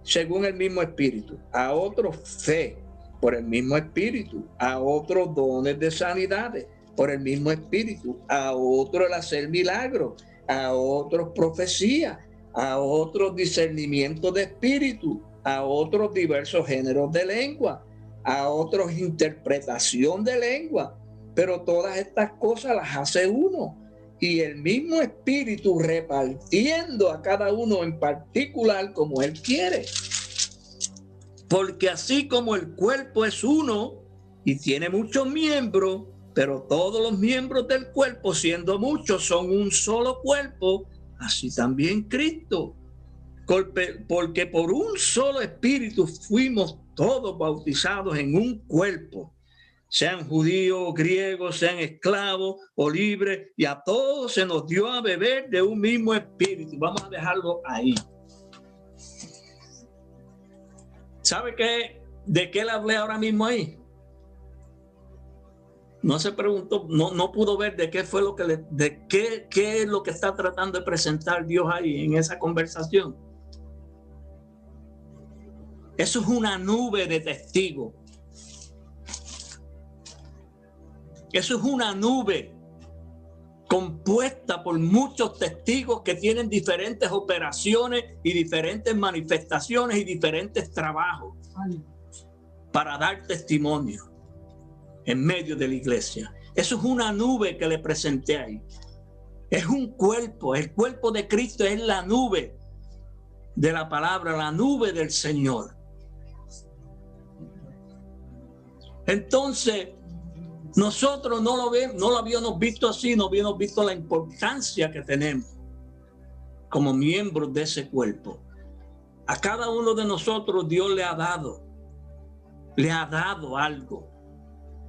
según el mismo Espíritu, a otro fe por el mismo Espíritu, a otros dones de sanidades por el mismo Espíritu, a otro el hacer milagros, a otros profecía, a otros discernimiento de espíritu, a otros diversos géneros de lengua, a otros interpretación de lengua, pero todas estas cosas las hace uno, y el mismo Espíritu repartiendo a cada uno en particular como Él quiere. Porque así como el cuerpo es uno y tiene muchos miembros, pero todos los miembros del cuerpo, siendo muchos, son un solo cuerpo, así también Cristo. Porque por un solo Espíritu fuimos todos bautizados en un cuerpo, sean judíos, griegos, sean esclavos o libres, y a todos se nos dio a beber de un mismo Espíritu. Vamos a dejarlo ahí. ¿Sabe qué? ¿De qué le hablé ahora mismo ahí? No se preguntó, no pudo ver de qué fue lo que qué es lo que está tratando de presentar Dios ahí en esa conversación. Eso es una nube de testigos. Eso es una nube compuesta por muchos testigos que tienen diferentes operaciones y diferentes manifestaciones y diferentes trabajos para dar testimonio en medio de la iglesia. Eso es una nube que le presenté ahí. Es un cuerpo. El cuerpo de Cristo es la nube de la palabra, la nube del Señor. Entonces, nosotros no lo habíamos visto así, no habíamos visto la importancia que tenemos. como miembros de ese cuerpo. A cada uno de nosotros Dios le ha dado algo.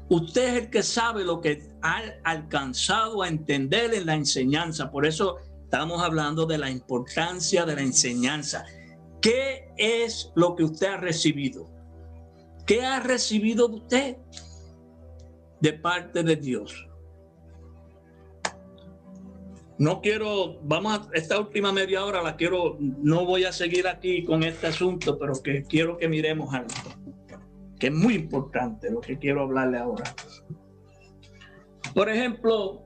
Usted es el que sabe lo que ha alcanzado a entender en la enseñanza. Por eso estamos hablando de la importancia de la enseñanza. ¿Qué es lo que usted ha recibido? ¿Qué ha recibido usted de parte de Dios? No quiero, esta última media hora no voy a seguir aquí con este asunto, pero que quiero que miremos algo, que es muy importante lo que quiero hablarle ahora. Por ejemplo,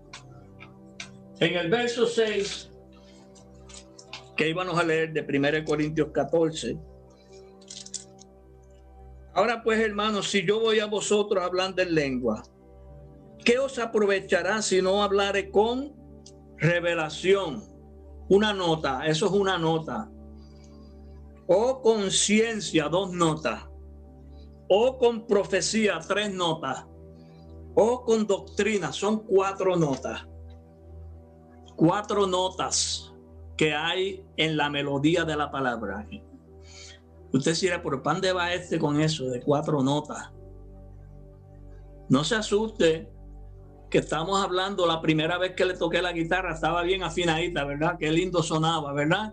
en el verso 6, que íbamos a leer de 1 Corintios 14. Ahora pues, hermanos, si yo voy a vosotros hablando en lengua, ¿qué os aprovechará si no hablare con revelación? Una nota, eso es una nota. O con ciencia, 2 notas. O con profecía, 3 notas. O con doctrina, son 4 notas. 4 notas que hay en la melodía de la palabra. Usted dirá, ¿por dónde va con eso de 4 notas? No se asuste, que estamos hablando, la primera vez que le toqué la guitarra estaba bien afinadita, ¿verdad? Qué lindo sonaba, ¿verdad?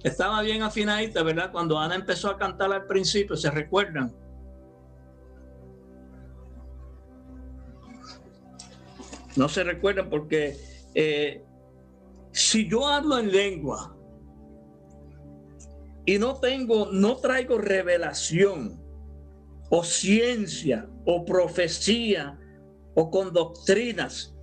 Estaba bien afinadita, ¿verdad? Cuando Ana empezó a cantar al principio, ¿se recuerdan? No se recuerdan porque si yo hablo en lengua y no traigo revelación o ciencia o profecía o con doctrinas,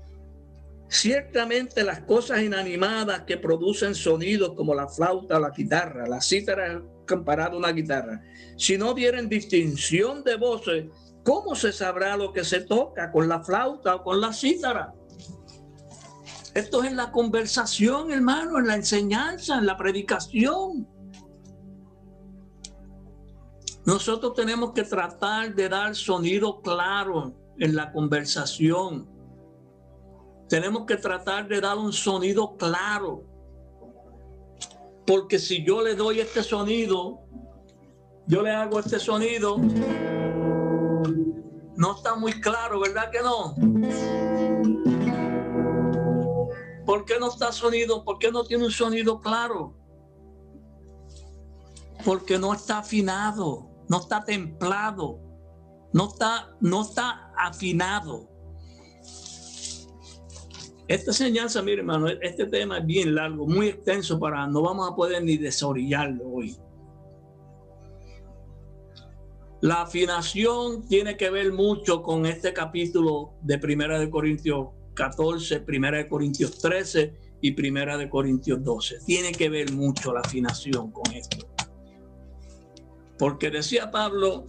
ciertamente las cosas inanimadas que producen sonidos como la flauta o la guitarra, la cítara es comparada a una guitarra, si no dieren distinción de voces, ¿cómo se sabrá lo que se toca con la flauta o con la cítara? Esto es en la conversación, hermano, en la enseñanza, en la predicación. Nosotros tenemos que tratar de dar sonido claro en la conversación. Tenemos que tratar de dar un sonido claro. Porque si yo le doy este sonido, yo le hago este sonido, no está muy claro, ¿verdad que no? ¿Por qué no está sonido? ¿Por qué no tiene un sonido claro? Porque no está afinado, no está templado, no está afinado. Esta enseñanza, mire, hermano, este tema es bien largo, muy extenso, no vamos a poder ni desorillarlo hoy. La afinación tiene que ver mucho con este capítulo de 1 Corintios 14, 1 Corintios 13 y 1 Corintios 12. Tiene que ver mucho la afinación con esto. Porque decía Pablo,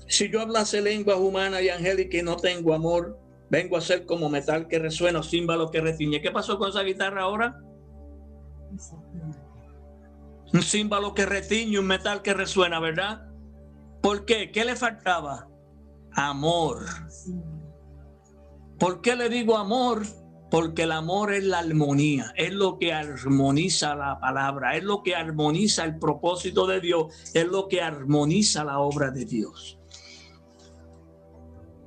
si yo hablase lenguas humanas y angélicas y no tengo amor, vengo a ser como metal que resuena, címbalo que retiñe. ¿Qué pasó con esa guitarra ahora? Un címbalo que retiñe, un metal que resuena, ¿verdad? ¿Por qué? ¿Qué le faltaba? Amor. ¿Por qué le digo amor? Porque el amor es la armonía, es lo que armoniza la palabra, es lo que armoniza el propósito de Dios, es lo que armoniza la obra de Dios.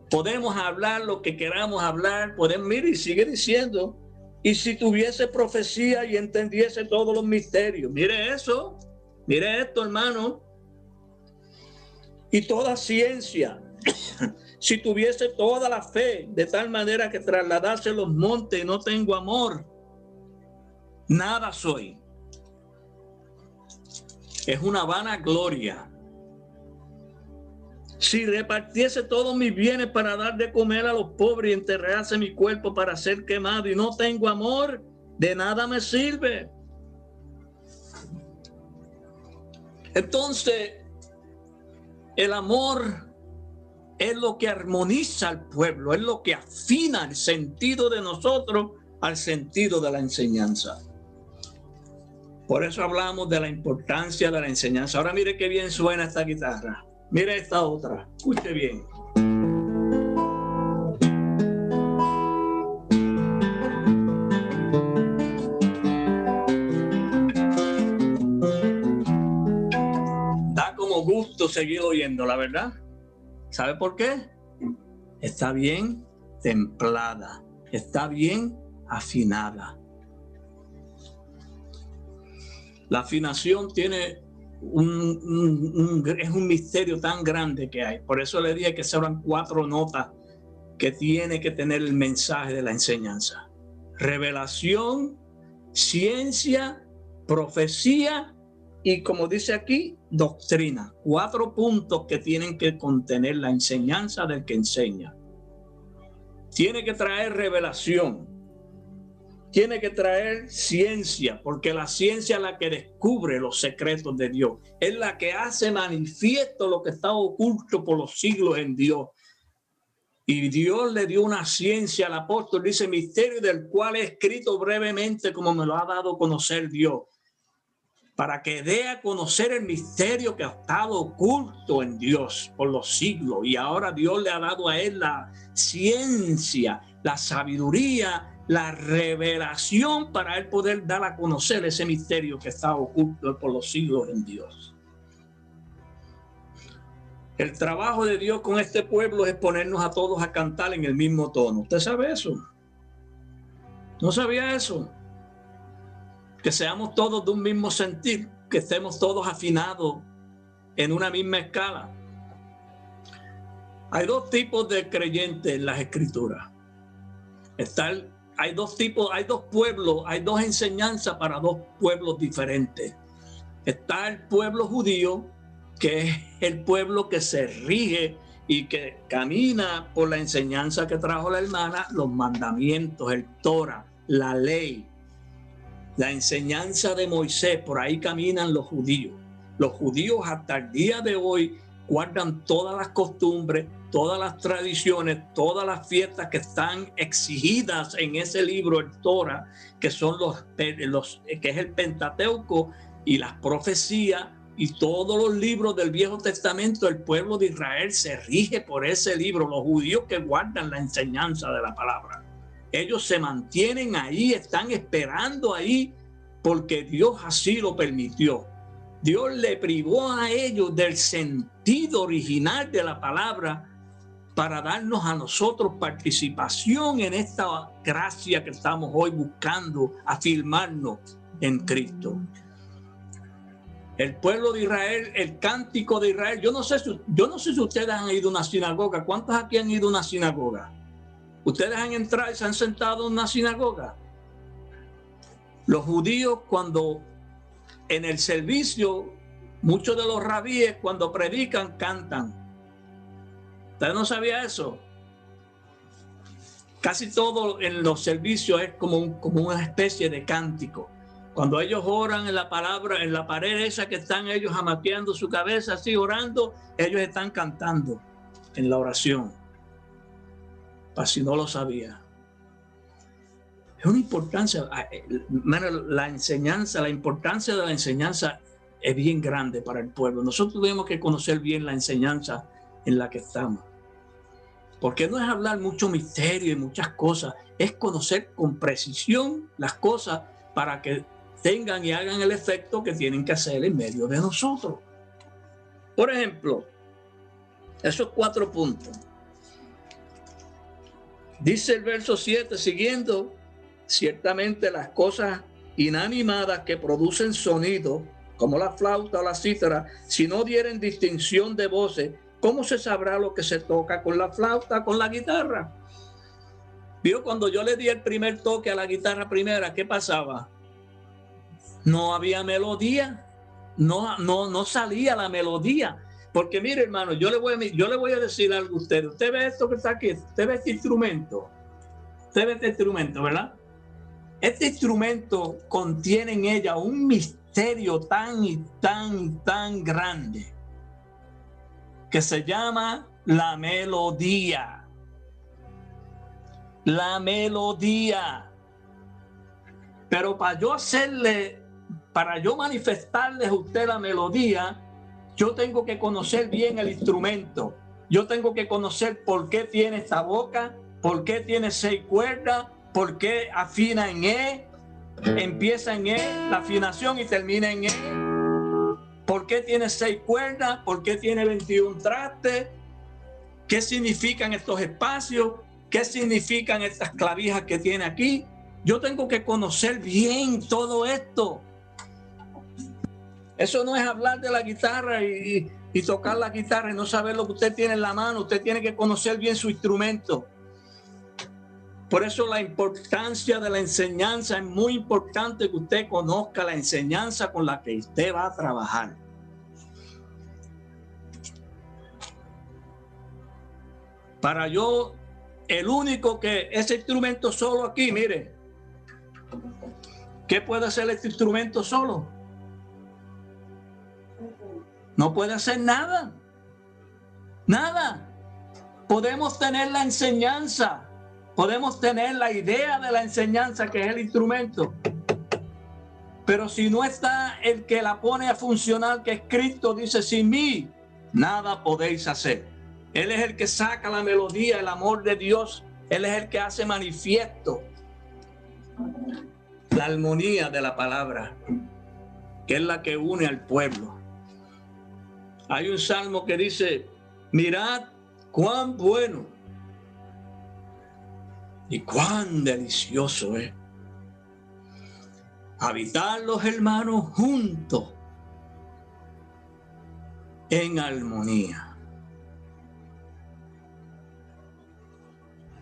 Podemos hablar lo que queramos hablar, mire, y sigue diciendo, y si tuviese profecía y entendiese todos los misterios, mire eso, mire esto, hermano, y toda ciencia, si tuviese toda la fe, de tal manera que trasladase los montes y no tengo amor, nada soy. Es una vana gloria. Si repartiese todos mis bienes para dar de comer a los pobres y enterrase mi cuerpo para ser quemado y no tengo amor, de nada me sirve. Entonces, el amor es lo que armoniza al pueblo, es lo que afina el sentido de nosotros al sentido de la enseñanza. Por eso hablamos de la importancia de la enseñanza. Ahora mire qué bien suena esta guitarra. Mire esta otra, escuche bien. seguir oyéndola, ¿verdad? ¿Sabe por qué? Está bien templada, está bien afinada. La afinación tiene es un misterio tan grande que hay. Por eso le dije que serán 4 notas que tiene que tener el mensaje de la enseñanza: revelación, ciencia, profecía y, como dice aquí, doctrina. 4 puntos que tienen que contener la enseñanza del que enseña. Tiene que traer revelación, tiene que traer ciencia, porque la ciencia es la que descubre los secretos de Dios, es la que hace manifiesto lo que está oculto por los siglos en Dios. Y Dios le dio una ciencia al apóstol, dice: misterio del cual he escrito brevemente, como me lo ha dado a conocer Dios, para que dé a conocer el misterio que ha estado oculto en Dios por los siglos. Y ahora Dios le ha dado a él la ciencia, la sabiduría, la revelación para él poder dar a conocer ese misterio que está oculto por los siglos en Dios. El trabajo de Dios con este pueblo es ponernos a todos a cantar en el mismo tono. ¿Usted sabe eso? ¿No sabía eso? Que seamos todos de un mismo sentir, que estemos todos afinados en una misma escala. Hay 2 tipos de creyentes en las Escrituras. Hay 2 tipos, hay 2 pueblos, hay 2 enseñanzas para 2 pueblos diferentes. Está el pueblo judío, que es el pueblo que se rige y que camina por la enseñanza que trajo la hermana, los mandamientos, el Torah, la ley, la enseñanza de Moisés. Por ahí caminan los judíos. Los judíos hasta el día de hoy guardan todas las costumbres, todas las tradiciones, todas las fiestas que están exigidas en ese libro, el Torah, que son que es el Pentateuco y las profecías y todos los libros del Viejo Testamento. El pueblo de Israel se rige por ese libro. Los judíos que guardan la enseñanza de la palabra, ellos se mantienen ahí, están esperando ahí porque Dios así lo permitió. Dios le privó a ellos del sentido original de la palabra para darnos a nosotros participación en esta gracia que estamos hoy buscando, afirmarnos en Cristo. El pueblo de Israel, el cántico de Israel. Yo no sé si ustedes han ido a una sinagoga. ¿Cuántos aquí han ido a una sinagoga? ¿Ustedes han entrado y se han sentado en una sinagoga? Los judíos, cuando en el servicio, muchos de los rabíes cuando predican cantan. ¿Usted no sabía eso? Casi todo en los servicios es como una especie de cántico. Cuando ellos oran en la palabra, en la pared esa que están ellos amaqueando su cabeza así orando, ellos están cantando en la oración. Para si no lo sabía. Es una importancia, la enseñanza, la importancia de la enseñanza es bien grande para el pueblo. Nosotros tenemos que conocer bien la enseñanza en la que estamos. Porque no es hablar mucho misterio y muchas cosas, es conocer con precisión las cosas para que tengan y hagan el efecto que tienen que hacer en medio de nosotros. Por ejemplo, esos 4 puntos. Dice el verso 7 siguiendo: ciertamente las cosas inanimadas que producen sonido, como la flauta o la cítara, si no dieren distinción de voces, ¿cómo se sabrá lo que se toca con la flauta, con la guitarra? ¿Vio? Cuando yo le di el primer toque a la guitarra primera, ¿qué pasaba? No había melodía, no salía la melodía. Porque mire, hermano, yo le voy a decir algo a usted. Usted ve esto que está aquí, usted ve este instrumento. Usted ve este instrumento, ¿verdad? Este instrumento contiene en ella un misterio tan grande que se llama la melodía. La melodía. Pero para yo manifestarles a usted la melodía, yo tengo que conocer bien el instrumento. Yo tengo que conocer por qué tiene esta boca, por qué tiene 6 cuerdas, por qué afina en E, empieza en E, la afinación y termina en E. ¿Por qué tiene 6 cuerdas? ¿Por qué tiene 21 trastes? ¿Qué significan estos espacios? ¿Qué significan estas clavijas que tiene aquí? Yo tengo que conocer bien todo esto. Eso no es hablar de la guitarra y tocar la guitarra y no saber lo que usted tiene en la mano. Usted tiene que conocer bien su instrumento. Por eso la importancia de la enseñanza es muy importante, que usted conozca la enseñanza con la que usted va a trabajar. Para yo, el único que ese instrumento solo aquí, mire, ¿qué puede hacer este instrumento solo? No puede hacer nada. Nada. Podemos tener la enseñanza. Podemos tener la idea de la enseñanza, que es el instrumento. Pero si no está el que la pone a funcionar, que es Cristo, dice, sin mí, nada podéis hacer. Él es el que saca la melodía, el amor de Dios. Él es el que hace manifiesto la armonía de la palabra, que es la que une al pueblo. Hay un salmo que dice, mirad cuán bueno y cuán delicioso es habitar los hermanos juntos en armonía.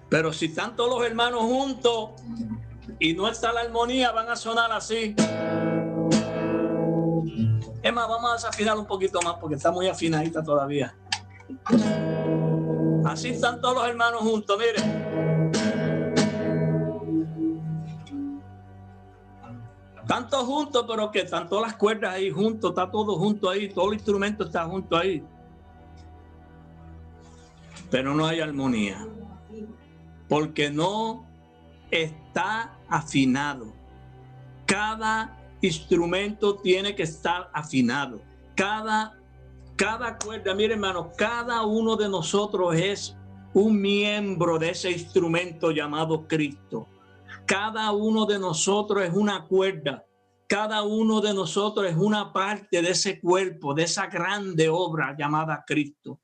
Pero si están todos los hermanos juntos y no está la armonía, van a sonar así. Es más, vamos a desafinar un poquito más porque está muy afinadita todavía. Así están todos los hermanos juntos, miren. Están todos juntos, pero que están todas las cuerdas ahí juntos, está todo junto ahí, todo el instrumento está junto ahí. Pero no hay armonía, porque no está afinado. Cada instrumento tiene que estar afinado. Cada cuerda, mire hermano, cada uno de nosotros es un miembro de ese instrumento llamado Cristo. Cada uno de nosotros es una cuerda. Cada uno de nosotros es una parte de ese cuerpo, de esa grande obra llamada Cristo.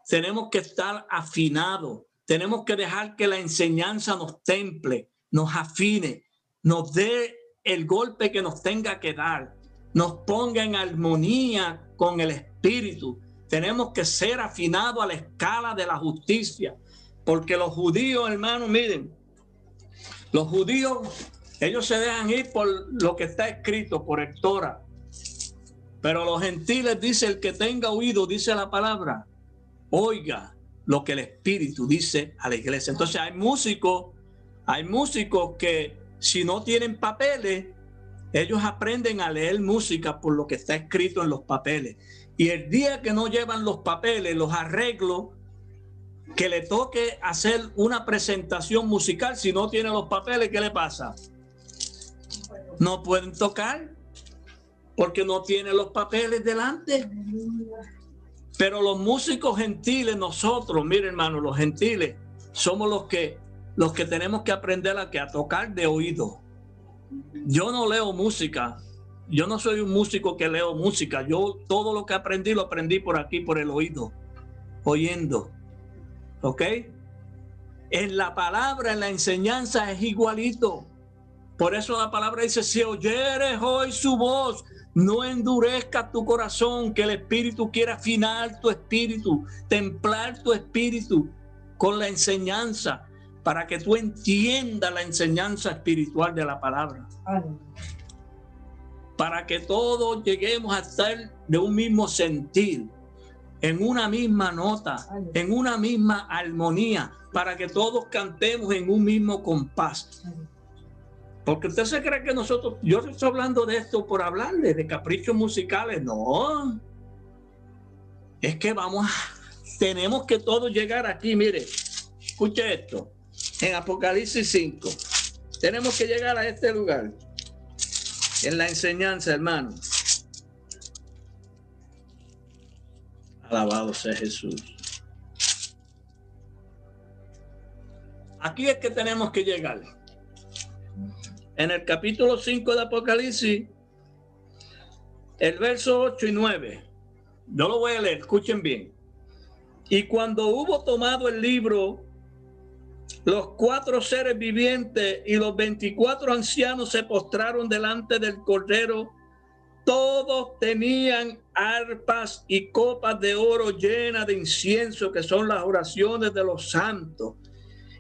Tenemos que estar afinados. Tenemos que dejar que la enseñanza nos temple, nos afine, nos dé el golpe que nos tenga que dar, nos ponga en armonía con el Espíritu. Tenemos que ser afinados a la escala de la justicia, porque los judíos, hermanos, miren, los judíos, ellos se dejan ir por lo que está escrito, por el Torah. Pero los gentiles, dice, el que tenga oído, dice la palabra, oiga lo que el Espíritu dice a la iglesia. Entonces hay músicos que si no tienen papeles, ellos aprenden a leer música por lo que está escrito en los papeles. Y el día que no llevan los papeles, los arreglos, que le toque hacer una presentación musical, si no tiene los papeles, ¿qué le pasa? No pueden tocar porque no tienen los papeles delante. Pero los músicos gentiles, nosotros, mire hermano, los gentiles somos los que tenemos que aprender a tocar de oído. Yo no leo música, yo no soy un músico que leo música. Yo todo lo que aprendí lo aprendí por aquí, por el oído, oyendo. ¿Ok? En la palabra, en la enseñanza es igualito. Por eso la palabra dice, si oyeres hoy su voz, no endurezcas tu corazón, que el Espíritu quiere afinar tu espíritu, templar tu espíritu con la enseñanza, para que tú entiendas la enseñanza espiritual de la palabra. Para que todos lleguemos a estar de un mismo sentir, en una misma nota, en una misma armonía, para que todos cantemos en un mismo compás. Porque usted se cree que nosotros, yo estoy hablando de esto por hablarle de caprichos musicales. No, es que tenemos que todos llegar aquí. Mire, escuche esto, en Apocalipsis 5, tenemos que llegar a este lugar, en la enseñanza, hermano. Alabado sea Jesús. Aquí es que tenemos que llegar. En el capítulo 5 de Apocalipsis, El verso 8 y 9. Yo lo voy a leer, escuchen bien. Y cuando hubo tomado el libro, los 4 seres vivientes y los 24 ancianos se postraron delante del Cordero. Todos tenían arpas y copas de oro llenas de incienso, que son las oraciones de los santos,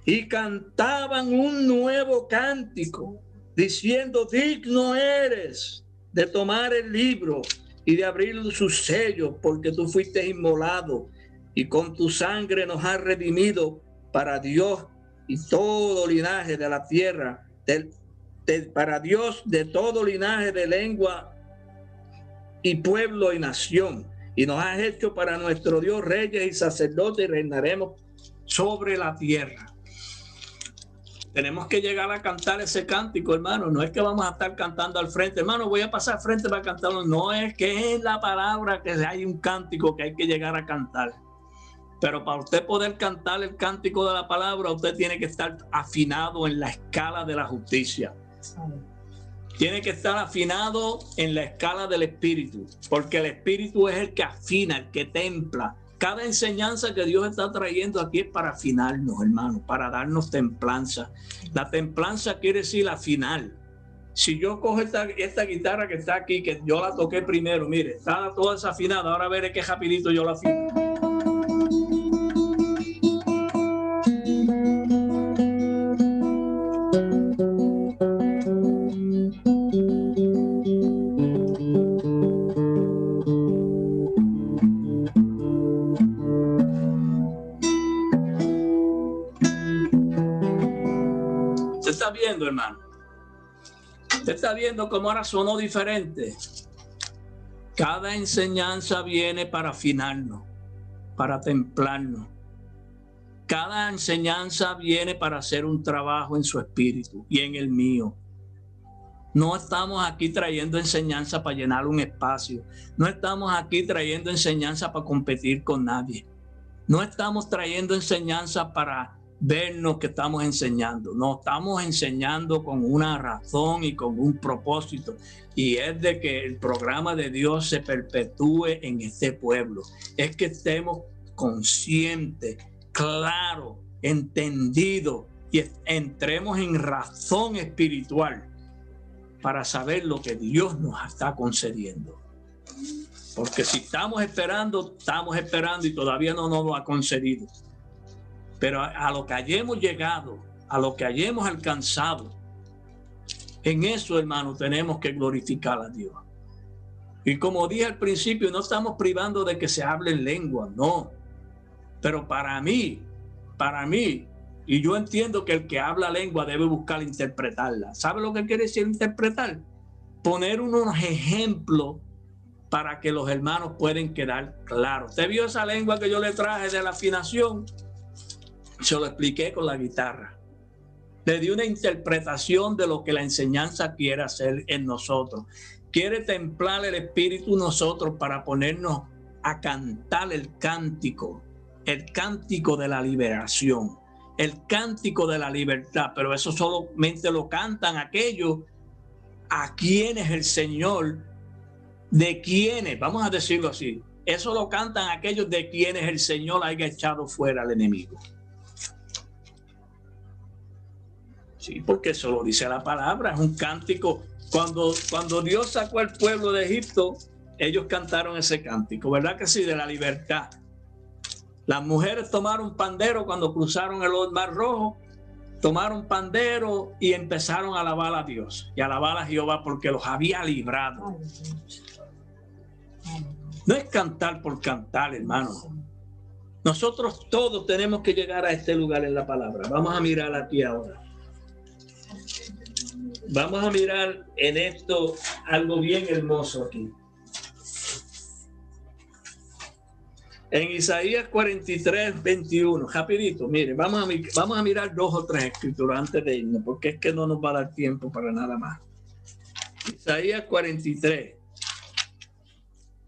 y cantaban un nuevo cántico, diciendo: digno eres de tomar el libro y de abrir sus sellos, porque tú fuiste inmolado y con tu sangre nos has redimido para Dios y todo linaje de la tierra, para Dios de todo linaje de lengua y pueblo y nación, y nos has hecho para nuestro Dios reyes y sacerdotes, y reinaremos sobre la tierra. Tenemos que llegar a cantar ese cántico, hermano. No es que vamos a estar cantando al frente, hermano, voy a pasar al frente para cantarlo. No, es que es la palabra, que hay un cántico que hay que llegar a cantar. Pero para usted poder cantar el cántico de la palabra, usted tiene que estar afinado en la escala de la justicia. Tiene que estar afinado en la escala del Espíritu, porque el Espíritu es el que afina, el que templa. Cada enseñanza que Dios está trayendo aquí es para afinarnos, hermano, para darnos templanza. La templanza quiere decir afinar. Si yo cojo esta guitarra que está aquí, que yo la toqué primero, mire, está toda desafinada, ahora veré qué rapidito yo la afino. ¿Se está viendo, hermano? ¿Se está viendo cómo ahora sonó diferente? Cada enseñanza viene para afinarnos, para templarnos. Cada enseñanza viene para hacer un trabajo en su espíritu y en el mío. No estamos aquí trayendo enseñanza para llenar un espacio. No estamos aquí trayendo enseñanza para competir con nadie. No estamos trayendo enseñanza para vernos que estamos enseñando. No, estamos enseñando con una razón y con un propósito, y es de que el programa de Dios se perpetúe en este pueblo. Es que estemos conscientes, claros, entendidos, y entremos en razón espiritual para saber lo que Dios nos está concediendo. Porque si estamos esperando y todavía no nos lo ha concedido. Pero a lo que hayamos llegado, a lo que hayamos alcanzado, en eso, hermano, tenemos que glorificar a Dios. Y como dije al principio, no estamos privando de que se hable en lengua, no. Pero para mí, y yo entiendo que el que habla lengua debe buscar interpretarla. ¿Sabe lo que quiere decir interpretar? Poner unos ejemplos para que los hermanos puedan quedar claros. ¿Usted vio esa lengua que yo le traje de la afinación? Se lo expliqué con la guitarra. Le di una interpretación de lo que la enseñanza quiere hacer en nosotros. Quiere templar el espíritu en nosotros para ponernos a cantar el cántico de la liberación, el cántico de la libertad. Pero eso solamente lo cantan aquellos a quienes el Señor, de quienes, vamos a decirlo así, eso lo cantan aquellos de quienes el Señor haya echado fuera al enemigo. Sí, porque eso lo dice la palabra, es un cántico. Cuando Dios sacó al pueblo de Egipto, ellos cantaron ese cántico, ¿verdad que sí? De la libertad. Las mujeres tomaron pandero cuando cruzaron el Mar Rojo, tomaron pandero y empezaron a alabar a Dios y a alabar a Jehová porque los había librado. No es cantar por cantar, hermano. Nosotros todos tenemos que llegar a este lugar en la palabra. Vamos a mirar aquí ahora. Vamos a mirar en esto algo bien hermoso aquí. En Isaías 43, 21, rapidito, mire, vamos a mirar 2 o 3 escrituras antes de irnos, porque es que no nos va a dar tiempo para nada más. Isaías 43.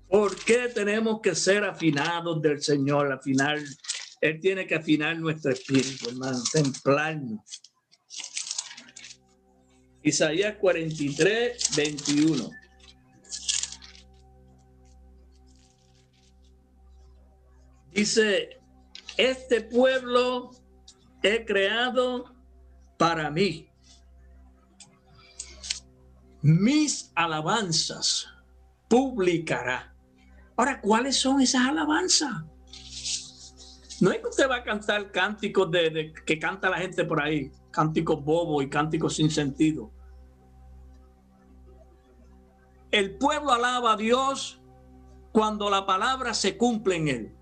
¿Por qué tenemos que ser afinados del Señor? Afinar, Él tiene que afinar nuestro espíritu, hermano, templarnos. Isaías 43, 21. Dice, este pueblo he creado para mí. Mis alabanzas publicará. Ahora, ¿cuáles son esas alabanzas? No es que usted va a cantar cánticos que canta la gente por ahí, cánticos bobos y cánticos sin sentido. El pueblo alaba a Dios cuando la palabra se cumple en él,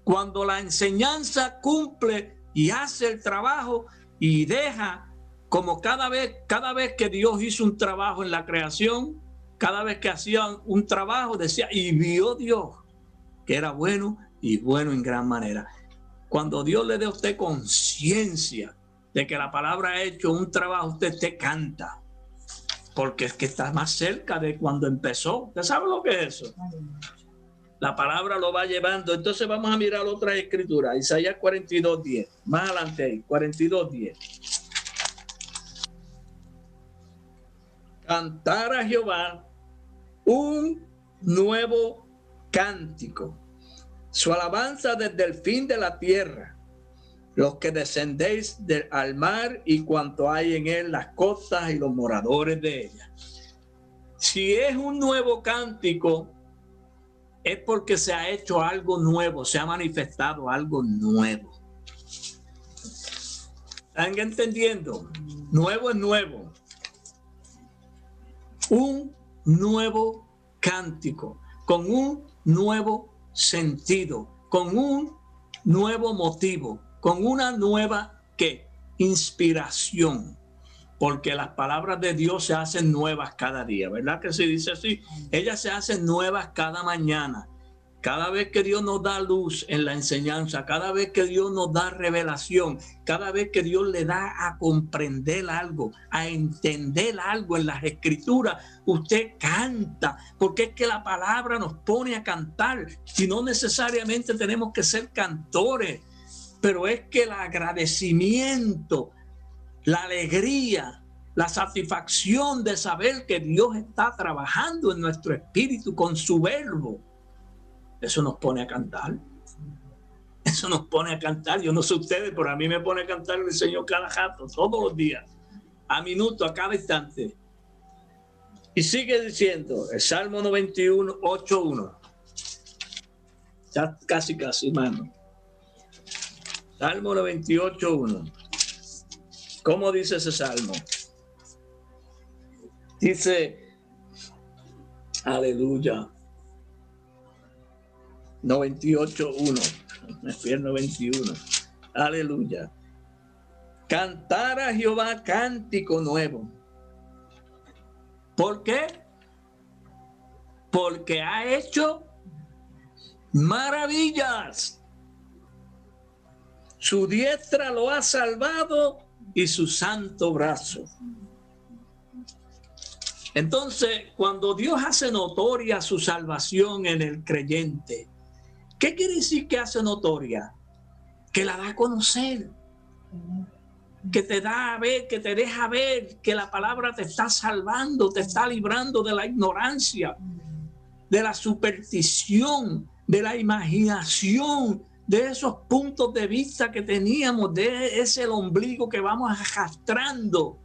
cuando la enseñanza cumple y hace el trabajo y deja, como cada vez que Dios hizo un trabajo en la creación, cada vez que hacían un trabajo decía, y vio Dios que era bueno y bueno en gran manera. Cuando Dios le dé a usted conciencia de que la palabra ha hecho un trabajo, usted te canta, porque es que está más cerca de cuando empezó. ¿Usted sabe lo que es eso? La palabra lo va llevando. Entonces vamos a mirar otra escritura, Isaías 42:10, más adelante ahí, 42:10. Cantar a Jehová un nuevo cántico, su alabanza desde el fin de la tierra, los que descendéis al mar y cuanto hay en él, las costas y los moradores de ella. Si es un nuevo cántico, es porque se ha hecho algo nuevo, se ha manifestado algo nuevo. ¿Están entendiendo? Nuevo es nuevo. Un nuevo cántico, con un nuevo sentido, con un nuevo motivo, con una nueva inspiración, porque las palabras de Dios se hacen nuevas cada día, ¿verdad que se dice así? Ellas se hacen nuevas cada mañana. Cada vez que Dios nos da luz en la enseñanza, cada vez que Dios nos da revelación, cada vez que Dios le da a comprender algo, a entender algo en las escrituras, usted canta, porque es que la palabra nos pone a cantar y no necesariamente tenemos que ser cantores, pero es que el agradecimiento, la alegría, la satisfacción de saber que Dios está trabajando en nuestro espíritu con su verbo, eso nos pone a cantar. Eso nos pone a cantar. Yo no sé ustedes, pero a mí me pone a cantar el Señor cada rato, todos los días, a minuto, a cada instante. Y sigue diciendo, el Salmo 91, 8:1. Ya casi, hermano. Salmo 98:1. ¿Cómo dice ese salmo? Dice, aleluya. 98:1. Me fui al 91. Aleluya. Cantar a Jehová cántico nuevo. ¿Por qué? Porque ha hecho maravillas. Su diestra lo ha salvado y su santo brazo. Entonces, cuando Dios hace notoria su salvación en el creyente, ¿qué quiere decir que hace notoria? Que la da a conocer, que te da a ver, que te deja ver que la palabra te está salvando, te está librando de la ignorancia, de la superstición, de la imaginación, de esos puntos de vista que teníamos, de ese ombligo que vamos arrastrando,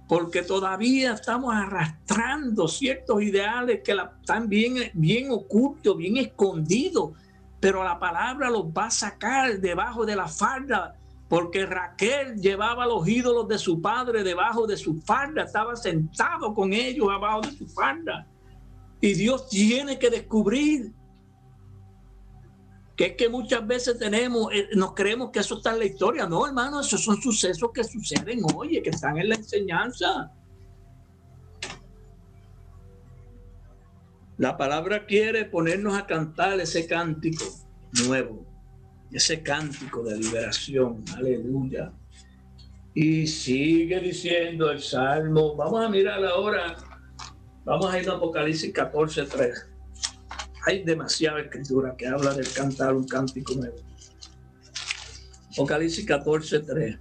porque todavía estamos arrastrando ciertos ideales que están bien ocultos, bien escondidos, pero la palabra los va a sacar debajo de la falda, porque Raquel llevaba los ídolos de su padre debajo de su falda, estaba sentado con ellos abajo de su falda, y Dios tiene que descubrir que es que muchas veces nos creemos que eso está en la historia. No, hermano, esos son sucesos que suceden hoy, que están en la enseñanza. La palabra quiere ponernos a cantar ese cántico nuevo, ese cántico de liberación. Aleluya. Y sigue diciendo el Salmo. Vamos a mirar ahora. Vamos a ir a Apocalipsis 14:3. Hay demasiada escritura que habla del cantar un cántico nuevo. Apocalipsis 14:3.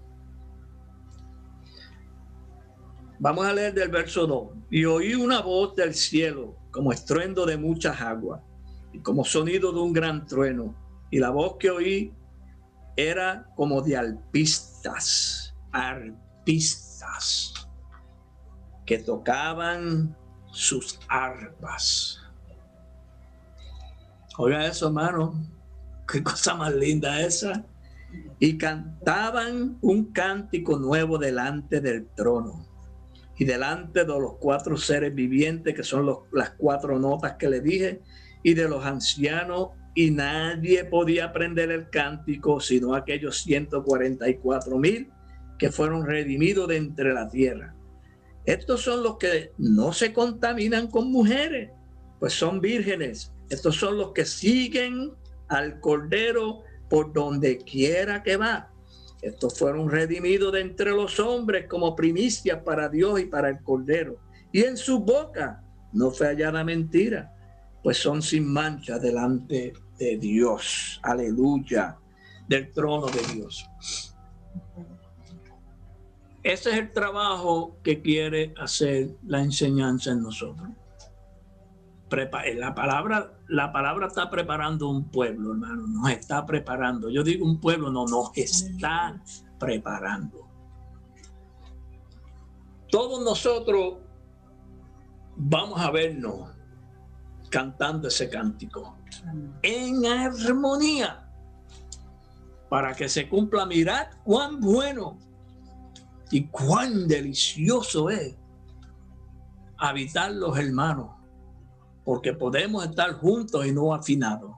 Vamos a leer del verso 2. Y oí una voz del cielo, como estruendo de muchas aguas, y como sonido de un gran trueno. y la voz que oí era como de arpistas que tocaban sus arpas. Oiga eso, hermano, qué cosa más linda esa. Y cantaban un cántico nuevo delante del trono y delante de los 4 seres vivientes, que son las 4 notas que le dije, y de los ancianos, y nadie podía aprender el cántico sino aquellos 144,000 que fueron redimidos de entre la tierra. Estos son los que no se contaminan con mujeres, pues son vírgenes. Estos son los que siguen al Cordero por donde quiera que va. Estos fueron redimidos de entre los hombres como primicias para Dios y para el Cordero. Y en su boca no fue hallada mentira, pues son sin mancha delante de Dios. Aleluya, del trono de Dios. Ese es el trabajo que quiere hacer la enseñanza en nosotros. La palabra está preparando un pueblo, hermano. Nos está preparando. Yo digo un pueblo, no, nos está preparando. Todos nosotros vamos a vernos cantando ese cántico en armonía para que se cumpla. Mirad cuán bueno y cuán delicioso es habitar los hermanos, porque podemos estar juntos y no afinados.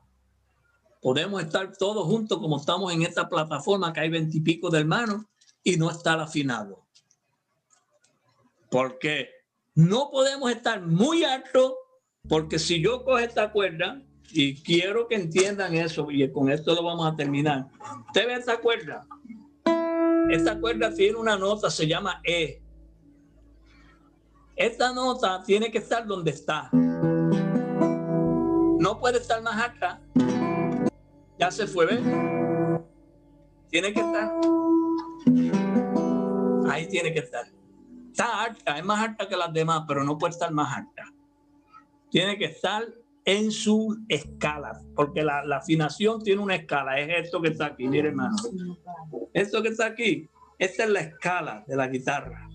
Podemos estar todos juntos como estamos en esta plataforma, que hay 20 y pico de hermanos, y no estar afinados. Porque no podemos estar muy altos, porque si yo cojo esta cuerda, y quiero que entiendan eso, y con esto lo vamos a terminar. ¿Usted ve esta cuerda? Esta cuerda tiene una nota, se llama E. Esta nota tiene que estar donde está. No puede estar más alta. Ya se fue, ¿ves? Tiene que estar. Ahí tiene que estar. Está alta, es más alta que las demás, pero no puede estar más alta. Tiene que estar en su escala, porque la afinación tiene una escala. Es esto que está aquí, mire, hermano. Esto que está aquí, esta es la escala de la guitarra.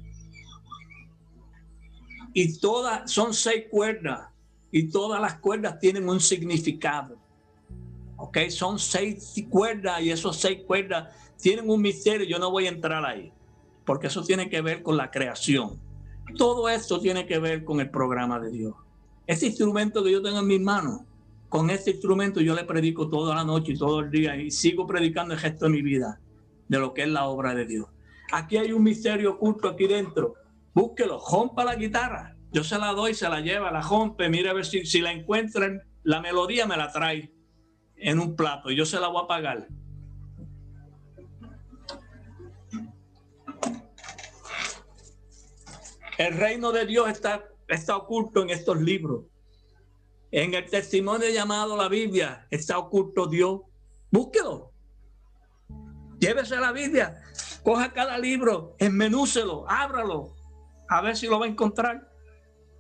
Y todas son 6 cuerdas, y todas las cuerdas tienen un significado. ¿Ok? Son 6 cuerdas, y esos 6 cuerdas tienen un misterio. Yo no voy a entrar ahí, porque eso tiene que ver con la creación. Todo esto tiene que ver con el programa de Dios. Este instrumento que yo tengo en mis manos, con este instrumento yo le predico toda la noche y todo el día, y sigo predicando el resto de mi vida de lo que es la obra de Dios. Aquí hay un misterio oculto aquí dentro. Búsquelo, rompa la guitarra. Yo se la doy, se la lleva, la rompe, mire a ver si la encuentran. La melodía me la trae en un plato y yo se la voy a pagar. El reino de Dios está oculto en estos libros. En el testimonio llamado la Biblia está oculto Dios. Búsquelo. Llévese la Biblia. Coja cada libro, enmenúcelo, ábralo, a ver si lo va a encontrar.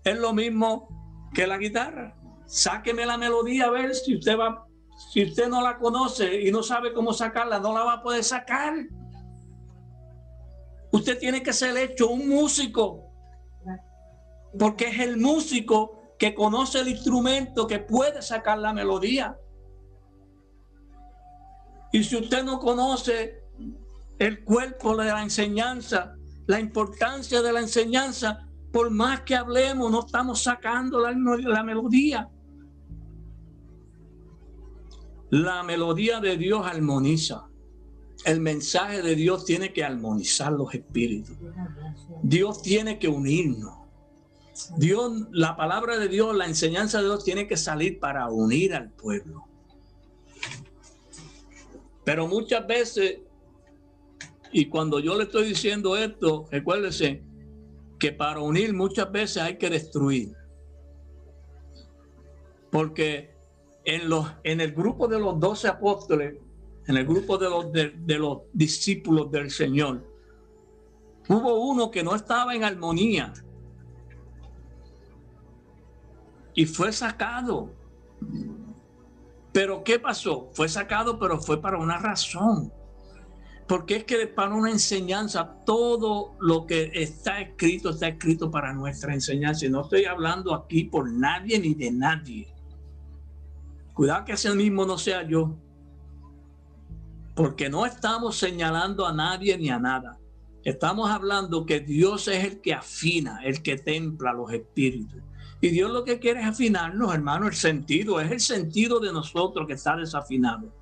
Es lo mismo que la guitarra. Sáqueme la melodía a ver si usted no la conoce y no sabe cómo sacarla, no la va a poder sacar. Usted tiene que ser hecho un músico, porque es el músico que conoce el instrumento que puede sacar la melodía. Y si usted no conoce el cuerpo de la enseñanza, la importancia de la enseñanza, por más que hablemos, no estamos sacando la melodía. La melodía de Dios armoniza. El mensaje de Dios tiene que armonizar los espíritus. Dios tiene que unirnos. Dios, la palabra de Dios, la enseñanza de Dios tiene que salir para unir al pueblo. Pero muchas veces, y cuando yo le estoy diciendo esto, recuérdese que para unir muchas veces hay que destruir. Porque en el grupo de los 12 apóstoles, en el grupo de los discípulos del Señor, hubo uno que no estaba en armonía y fue sacado. Pero ¿qué pasó? Fue sacado, pero fue para una razón. Porque es que para una enseñanza, todo lo que está escrito para nuestra enseñanza. Y no estoy hablando aquí por nadie ni de nadie. Cuidado que ese mismo no sea yo. Porque no estamos señalando a nadie ni a nada. Estamos hablando que Dios es el que afina, el que templa los espíritus. Y Dios lo que quiere es afinarnos, hermano, el sentido. Es el sentido de nosotros que está desafinado.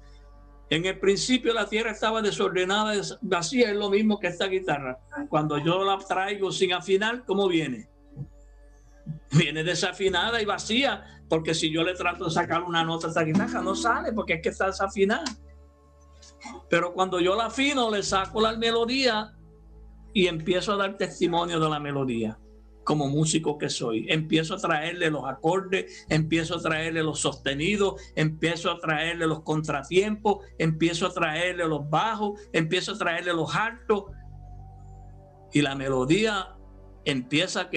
En el principio la tierra estaba desordenada, vacía, es lo mismo que esta guitarra. Cuando yo la traigo sin afinar, ¿cómo viene? Viene desafinada y vacía, porque si yo le trato de sacar una nota a esta guitarra, no sale, porque es que está desafinada. Pero cuando yo la afino, le saco la melodía y empiezo a dar testimonio de la melodía. Como músico que soy, empiezo a traerle los acordes, empiezo a traerle los sostenidos, empiezo a traerle los contratiempos, empiezo a traerle los bajos, empiezo a traerle los altos, y la melodía empieza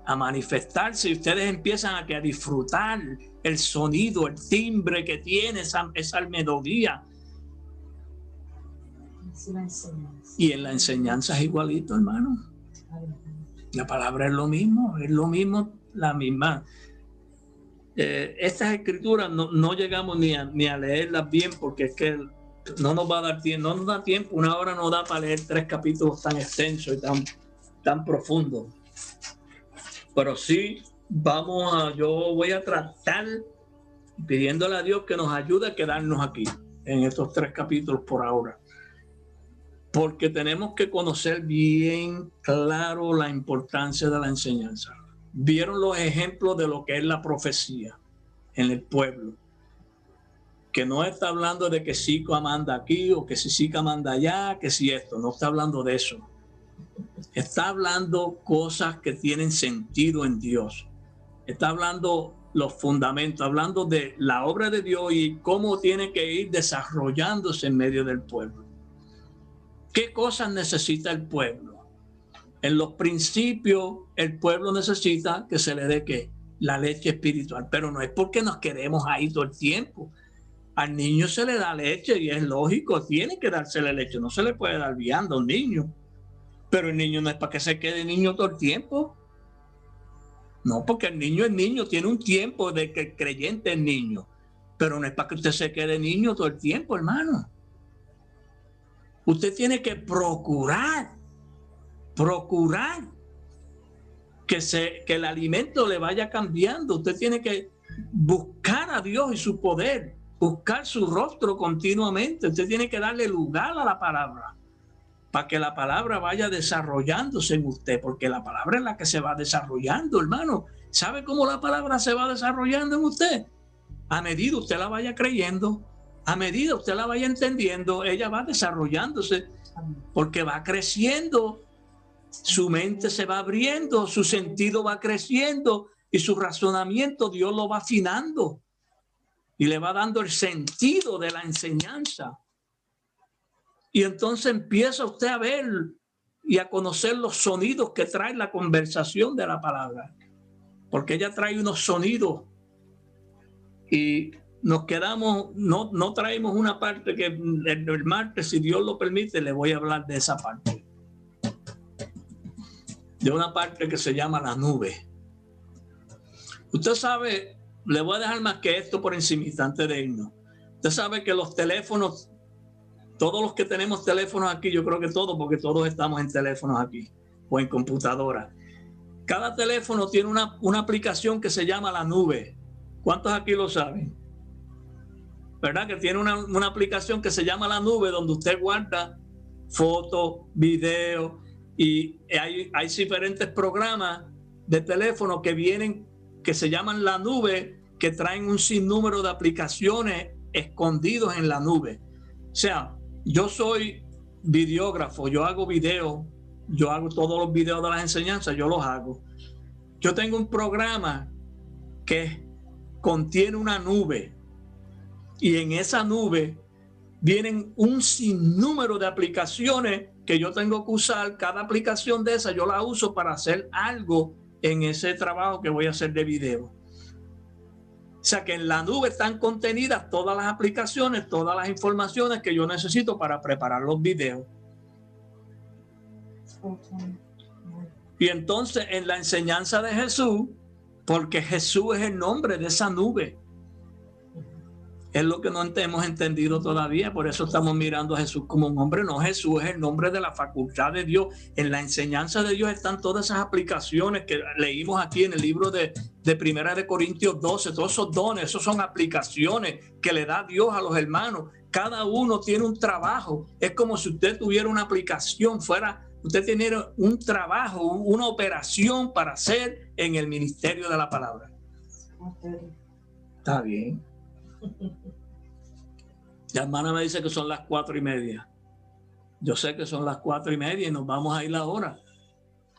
a manifestarse, y ustedes empiezan a disfrutar el sonido, el timbre que tiene esa melodía. Y en la enseñanza es igualito, hermano. La palabra es lo mismo, la misma. Estas escrituras no llegamos ni a leerlas bien, porque es que no nos va a dar tiempo, no nos da tiempo, una hora no da para leer 3 capítulos tan extensos y tan profundos. Pero sí, yo voy a tratar pidiéndole a Dios que nos ayude a quedarnos aquí, en estos 3 capítulos por ahora. Porque tenemos que conocer bien claro la importancia de la enseñanza. Vieron los ejemplos de lo que es la profecía en el pueblo. Que no está hablando de que Sica manda aquí o que si Sica manda allá, que si esto. No está hablando de eso. Está hablando cosas que tienen sentido en Dios. Está hablando los fundamentos, hablando de la obra de Dios y cómo tiene que ir desarrollándose en medio del pueblo. ¿Qué cosas necesita el pueblo? En los principios, el pueblo necesita que se le dé ¿qué? La leche espiritual, pero no es porque nos quedemos ahí todo el tiempo. Al niño se le da leche y es lógico, tiene que dársele leche, no se le puede dar vianda a un niño. Pero el niño no es para que se quede niño todo el tiempo. No, porque el niño es niño, tiene un tiempo de que el creyente es niño, pero no es para que usted se quede niño todo el tiempo, hermano. Usted tiene que procurar que el alimento le vaya cambiando. Usted tiene que buscar a Dios y su poder, buscar su rostro continuamente. Usted tiene que darle lugar a la palabra para que la palabra vaya desarrollándose en usted, porque la palabra es la que se va desarrollando, hermano. ¿Sabe cómo la palabra se va desarrollando en usted? A medida usted la vaya creyendo, a medida usted la vaya entendiendo, ella va desarrollándose, porque va creciendo, su mente se va abriendo, su sentido va creciendo y su razonamiento Dios lo va afinando y le va dando el sentido de la enseñanza. Y entonces empieza usted a ver y a conocer los sonidos que trae la conversación de la palabra, porque ella trae unos sonidos y nos quedamos, no traemos una parte que el martes, si Dios lo permite, le voy a hablar de esa parte. De una parte que se llama la nube. Usted sabe, le voy a dejar más que esto por encima antes de irnos. Usted sabe que los teléfonos, todos los que tenemos teléfonos aquí, yo creo que todos, porque todos estamos en teléfonos aquí o en computadora. Cada teléfono tiene una aplicación que se llama la nube. ¿Cuántos aquí lo saben? ¿Verdad? Que tiene una aplicación que se llama la nube, donde usted guarda fotos, videos, y hay diferentes programas de teléfono que vienen, que se llaman la nube, que traen un sinnúmero de aplicaciones escondidos en la nube. O sea, yo soy videógrafo, yo hago videos, yo hago todos los videos de las enseñanzas, yo los hago. Yo tengo un programa que contiene una nube, y en esa nube vienen un sinnúmero de aplicaciones que yo tengo que usar. Cada aplicación de esa yo la uso para hacer algo en ese trabajo que voy a hacer de video. O sea que en la nube están contenidas todas las aplicaciones, todas las informaciones que yo necesito para preparar los videos. Y entonces en la enseñanza de Jesús, porque Jesús es el nombre de esa nube, es lo que no hemos entendido todavía. Por eso estamos mirando a Jesús como un hombre. No, Jesús es el nombre de la facultad de Dios. En la enseñanza de Dios están todas esas aplicaciones que leímos aquí en el libro de Primera de Corintios 12. Todos esos dones, esos son aplicaciones que le da Dios a los hermanos. Cada uno tiene un trabajo. Es como si usted tuviera una aplicación, usted tiene un trabajo, una operación para hacer en el ministerio de la palabra. Está bien. La hermana me dice que son las 4:30. Yo sé que son las 4:30 y nos vamos a ir ahora.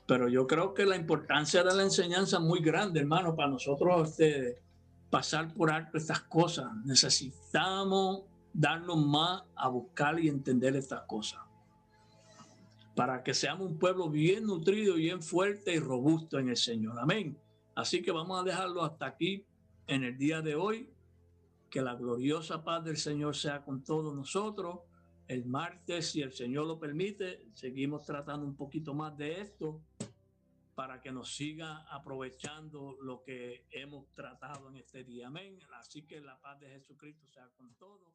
Pero yo creo que la importancia de la enseñanza es muy grande, hermano, para nosotros pasar por alto estas cosas. Necesitamos darnos más a buscar y entender estas cosas, para que seamos un pueblo bien nutrido, bien fuerte y robusto en el Señor. Amén. Así que vamos a dejarlo hasta aquí en el día de hoy. Que la gloriosa paz del Señor sea con todos nosotros. El martes, si el Señor lo permite, seguimos tratando un poquito más de esto para que nos siga aprovechando lo que hemos tratado en este día. Amén. Así que la paz de Jesucristo sea con todos.